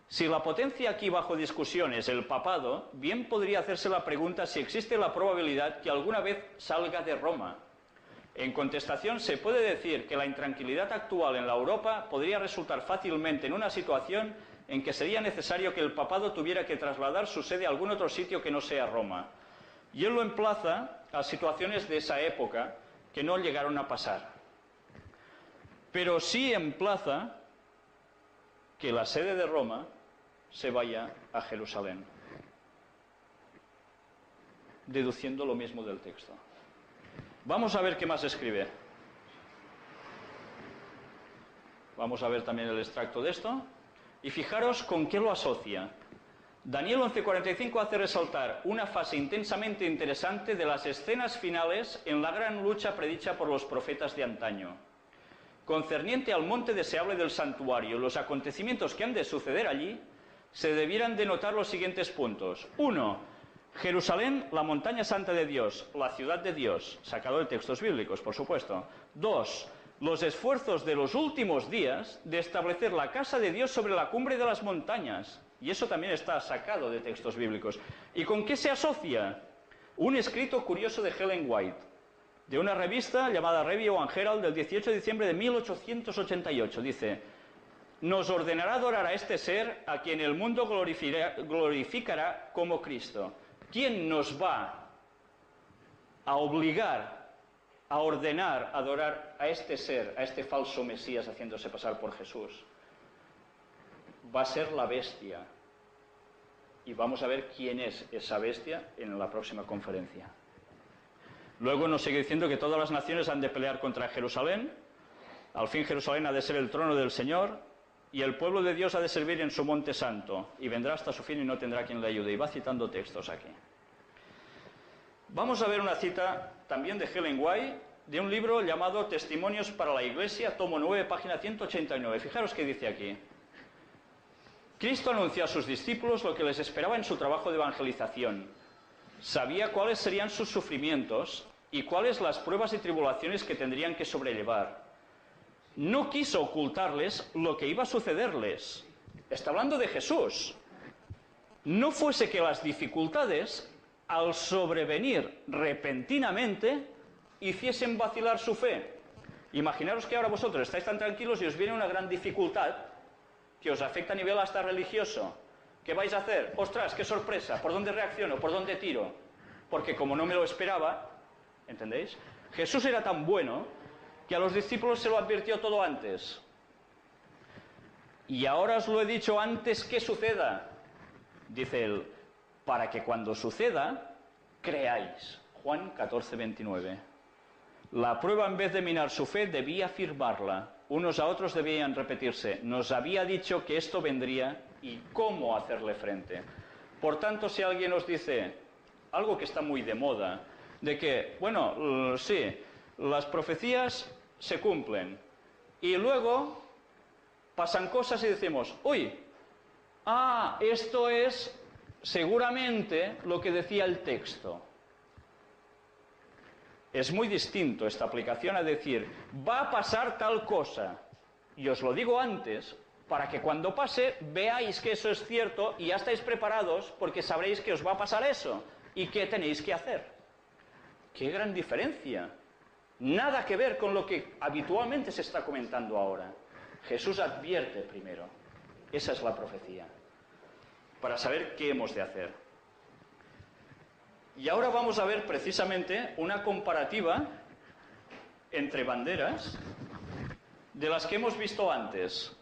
Si la potencia aquí bajo discusión es el papado, bien podría hacerse la pregunta si existe la probabilidad que alguna vez salga de Roma. En contestación, se puede decir que la intranquilidad actual en la Europa podría resultar fácilmente en una situación en que sería necesario que el papado tuviera que trasladar su sede a algún otro sitio que no sea Roma. Y él lo emplaza a situaciones de esa época que no llegaron a pasar. Pero sí emplaza que la sede de Roma se vaya a Jerusalén, deduciendo lo mismo del texto. Vamos a ver qué más escribe. Vamos a ver también el extracto de esto. Y fijaros con qué lo asocia. Daniel 11:45 hace resaltar una fase intensamente interesante de las escenas finales en la gran lucha predicha por los profetas de antaño. Concerniente al monte deseable del santuario, los acontecimientos que han de suceder allí, se debieran denotar los siguientes puntos. 1. Jerusalén, la montaña santa de Dios, la ciudad de Dios, sacado de textos bíblicos, por supuesto. 2. Los esfuerzos de los últimos días de establecer la casa de Dios sobre la cumbre de las montañas. Y eso también está sacado de textos bíblicos. ¿Y con qué se asocia? Un escrito curioso de Ellen White, de una revista llamada Review and Herald del 18 de diciembre de 1888. Dice: nos ordenará adorar a este ser a quien el mundo glorificará como Cristo. ¿Quién nos va a obligar a ordenar adorar a este ser, a este falso Mesías haciéndose pasar por Jesús? Va a ser la bestia. Y vamos a ver quién es esa bestia en la próxima conferencia. Luego nos sigue diciendo que todas las naciones han de pelear contra Jerusalén. Al fin Jerusalén ha de ser el trono del Señor, y el pueblo de Dios ha de servir en su monte santo, y vendrá hasta su fin y no tendrá quien le ayude. Y va citando textos aquí. Vamos a ver una cita también de Ellen White, de un libro llamado Testimonios para la Iglesia, tomo 9, página 189. Fijaros qué dice aquí. Cristo anunció a sus discípulos lo que les esperaba en su trabajo de evangelización. Sabía cuáles serían sus sufrimientos y cuáles las pruebas y tribulaciones que tendrían que sobrellevar. No quiso ocultarles lo que iba a sucederles. Está hablando de Jesús. No fuese que las dificultades al sobrevenir repentinamente, hiciesen vacilar su fe. Imaginaros que ahora vosotros estáis tan tranquilos y os viene una gran dificultad que os afecta a nivel hasta religioso. ¿Qué vais a hacer? ¡Ostras, qué sorpresa! ¿Por dónde reacciono? ¿Por dónde tiro? Porque como no me lo esperaba, ¿entendéis? Jesús era tan bueno que a los discípulos se lo advirtió todo antes. Y ahora os lo he dicho antes que suceda, dice él, para que cuando suceda, creáis. Juan 14, 29. La prueba, en vez de minar su fe, debía afirmarla. Unos a otros debían repetirse. Nos había dicho que esto vendría y cómo hacerle frente. Por tanto, si alguien os dice algo que está muy de moda, de que, bueno, sí, las profecías se cumplen y luego pasan cosas y decimos, uy, esto es seguramente lo que decía el texto. Es muy distinto esta aplicación a decir, va a pasar tal cosa, y os lo digo antes, para que cuando pase veáis que eso es cierto y ya estáis preparados porque sabréis que os va a pasar eso y qué tenéis que hacer. ¡Qué gran diferencia! Nada que ver con lo que habitualmente se está comentando ahora. Jesús advierte primero. Esa es la profecía. Para saber qué hemos de hacer. Y ahora vamos a ver precisamente una comparativa entre banderas de las que hemos visto antes.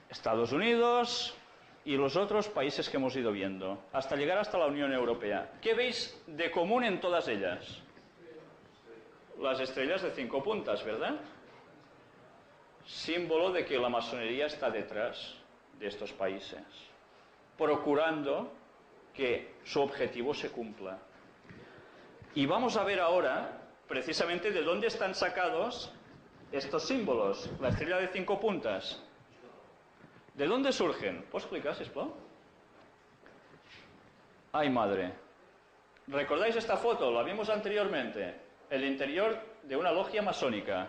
Estados Unidos y los otros países que hemos ido viendo, hasta llegar hasta la Unión Europea. ¿Qué veis de común en todas ellas? Las estrellas de 5 puntas, ¿verdad? Símbolo de que la masonería está detrás de estos países, procurando que su objetivo se cumpla. Y vamos a ver ahora, precisamente, de dónde están sacados estos símbolos. La estrella de 5 puntas. ¿De dónde surgen? ¿Puedo explicar, sisplau? ¡Ay, madre! ¿Recordáis esta foto? La vimos anteriormente. El interior de una logia masónica.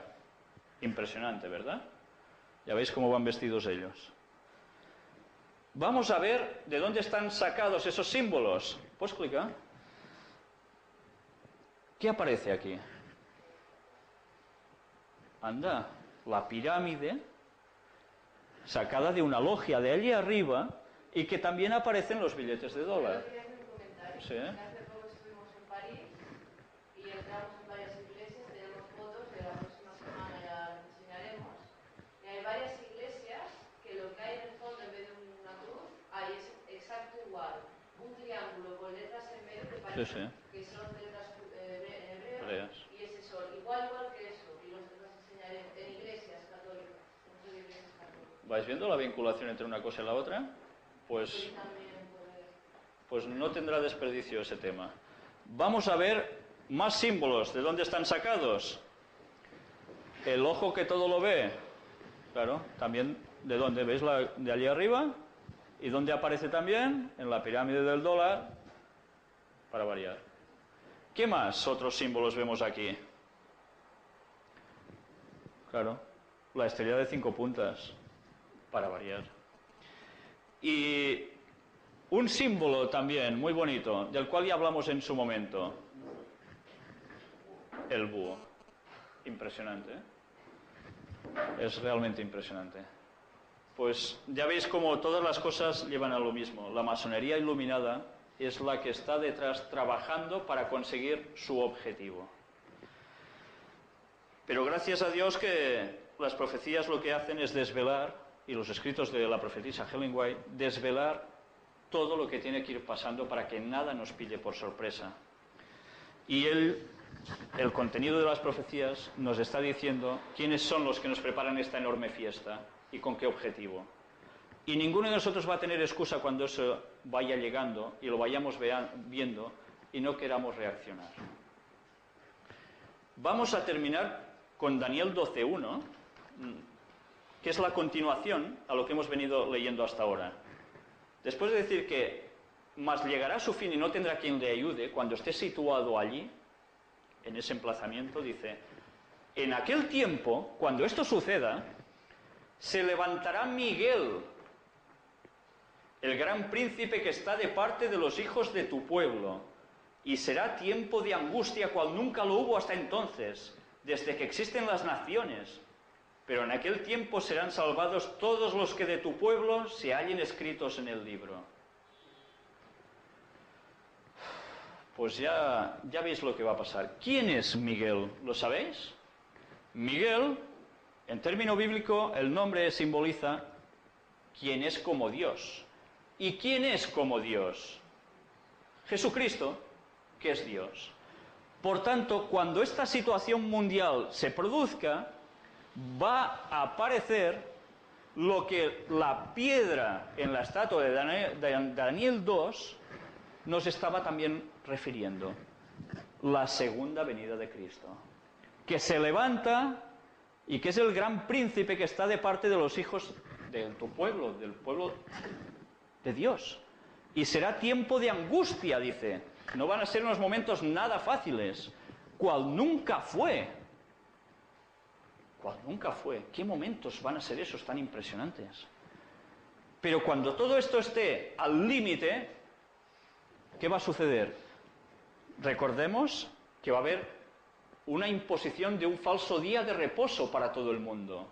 Impresionante, ¿verdad? Ya veis cómo van vestidos ellos. Vamos a ver de dónde están sacados esos símbolos. ¿Puedes clicar? ¿Qué aparece aquí? Anda, la pirámide sacada de una logia de allí arriba y que también aparece en los billetes de dólar. Sí. Hace poco estuvimos en París y entramos en varias iglesias, tenemos fotos de la próxima semana, ya las enseñaremos. Y hay varias iglesias que lo que hay en el fondo, en vez de una cruz, ahí es exacto igual. Un triángulo con letras en medio que parece que son letras hebreas y es eso, igual que eso. Y las enseñaré en iglesias católicas, en iglesias católicas. ¿Vais viendo la vinculación entre una cosa y la otra? Pues no tendrá desperdicio ese tema. Vamos a ver más símbolos. ¿De dónde están sacados? El ojo que todo lo ve. Claro, también ¿de dónde? ¿Veis de allí arriba? ¿Y dónde aparece también? En la pirámide del dólar, para variar. ¿Qué más otros símbolos vemos aquí? Claro, la estrella de 5 puntas, para variar. Y un símbolo también muy bonito, del cual ya hablamos en su momento. El búho. Impresionante, ¿eh? Es realmente impresionante. Pues ya veis cómo todas las cosas llevan a lo mismo. La masonería iluminada es la que está detrás trabajando para conseguir su objetivo. Pero gracias a Dios que las profecías lo que hacen es desvelar, y los escritos de la profetisa Ellen White, desvelar todo lo que tiene que ir pasando para que nada nos pille por sorpresa. Y el contenido de las profecías nos está diciendo quiénes son los que nos preparan esta enorme fiesta y con qué objetivo. Y ninguno de nosotros va a tener excusa cuando eso vaya llegando y lo vayamos viendo y no queramos reaccionar. Vamos a terminar con Daniel 12:1, que es la continuación a lo que hemos venido leyendo hasta ahora. Después de decir que mas llegará a su fin y no tendrá quien le ayude, cuando esté situado allí, en ese emplazamiento, dice, en aquel tiempo, cuando esto suceda, se levantará Miguel, el gran príncipe que está de parte de los hijos de tu pueblo. Y será tiempo de angustia cual nunca lo hubo hasta entonces, desde que existen las naciones. Pero en aquel tiempo serán salvados todos los que de tu pueblo se hallen escritos en el libro. Pues ya veis lo que va a pasar. ¿Quién es Miguel? ¿Lo sabéis? Miguel, en término bíblico, el nombre simboliza quien es como Dios. ¿Y quién es como Dios? Jesucristo, que es Dios. Por tanto, cuando esta situación mundial se produzca, va a aparecer lo que la piedra en la estatua de Daniel 2 nos estaba también refiriendo. La segunda venida de Cristo, que se levanta y que es el gran príncipe que está de parte de los hijos de tu pueblo, del pueblo de Dios. Y será tiempo de angustia, dice. No van a ser unos momentos nada fáciles, cual nunca fue. Cual nunca fue. ¿Qué momentos van a ser esos tan impresionantes? Pero cuando todo esto esté al límite, ¿qué va a suceder? Recordemos que va a haber una imposición de un falso día de reposo para todo el mundo.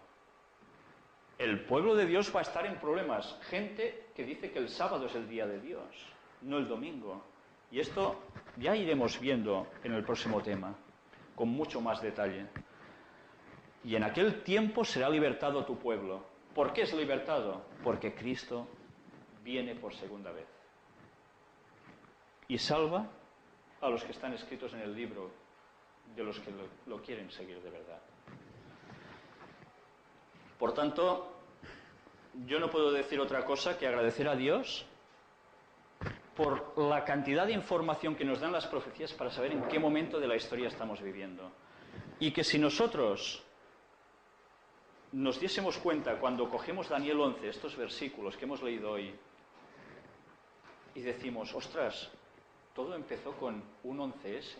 El pueblo de Dios va a estar en problemas. Gente que dice que el sábado es el día de Dios, no el domingo. Y esto ya iremos viendo en el próximo tema, con mucho más detalle. Y en aquel tiempo será libertado tu pueblo. ¿Por qué es libertado? Porque Cristo viene por segunda vez. Y salva a los que están escritos en el libro, de los que lo quieren seguir de verdad. Por tanto, yo no puedo decir otra cosa que agradecer a Dios por la cantidad de información que nos dan las profecías para saber en qué momento de la historia estamos viviendo. Y que si nosotros nos diésemos cuenta cuando cogemos Daniel 11, estos versículos que hemos leído hoy, y decimos, ostras, todo empezó con un 11S,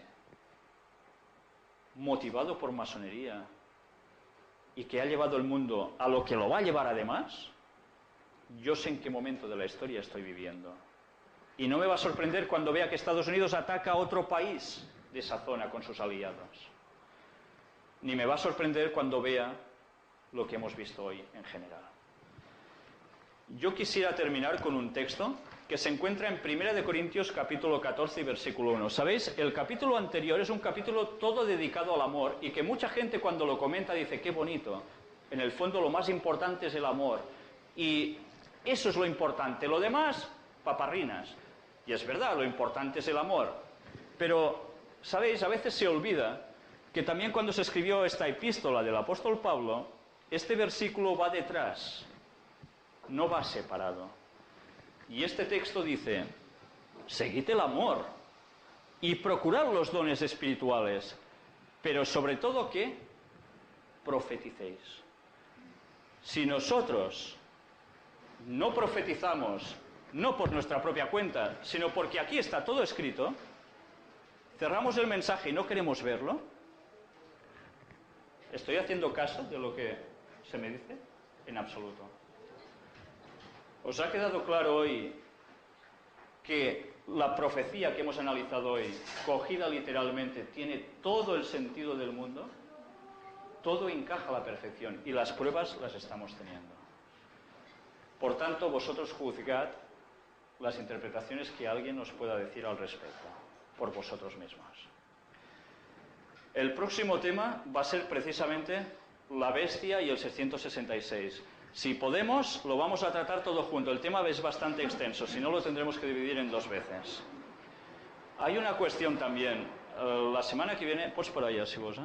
motivado por masonería, y que ha llevado el mundo a lo que lo va a llevar además, yo sé en qué momento de la historia estoy viviendo. Y no me va a sorprender cuando vea que Estados Unidos ataca a otro país de esa zona con sus aliados. Ni me va a sorprender cuando vea lo que hemos visto hoy en general. Yo quisiera terminar con un texto que se encuentra en 1 Corintios capítulo 14 y versículo 1. ¿Sabéis? El capítulo anterior es un capítulo todo dedicado al amor y que mucha gente cuando lo comenta dice, qué bonito. En el fondo lo más importante es el amor. Y eso es lo importante. Lo demás, paparrinas. Y es verdad, lo importante es el amor. Pero, ¿sabéis? A veces se olvida que también cuando se escribió esta epístola del apóstol Pablo, este versículo va detrás, no va separado. Y este texto dice, seguid el amor y procurad los dones espirituales, pero sobre todo que profeticéis. Si nosotros no profetizamos, no por nuestra propia cuenta, sino porque aquí está todo escrito, cerramos el mensaje y no queremos verlo, ¿estoy haciendo caso de lo que se me dice? En absoluto. ¿Os ha quedado claro hoy que la profecía que hemos analizado hoy, cogida literalmente, tiene todo el sentido del mundo? Todo encaja a la perfección y las pruebas las estamos teniendo. Por tanto, vosotros juzgad las interpretaciones que alguien os pueda decir al respecto, por vosotros mismos. El próximo tema va a ser precisamente la bestia y el 666. Si podemos, lo vamos a tratar todo junto. El tema es bastante extenso, si no lo tendremos que dividir en 2 veces. Hay una cuestión también. La semana que viene, pues por allá, si vos,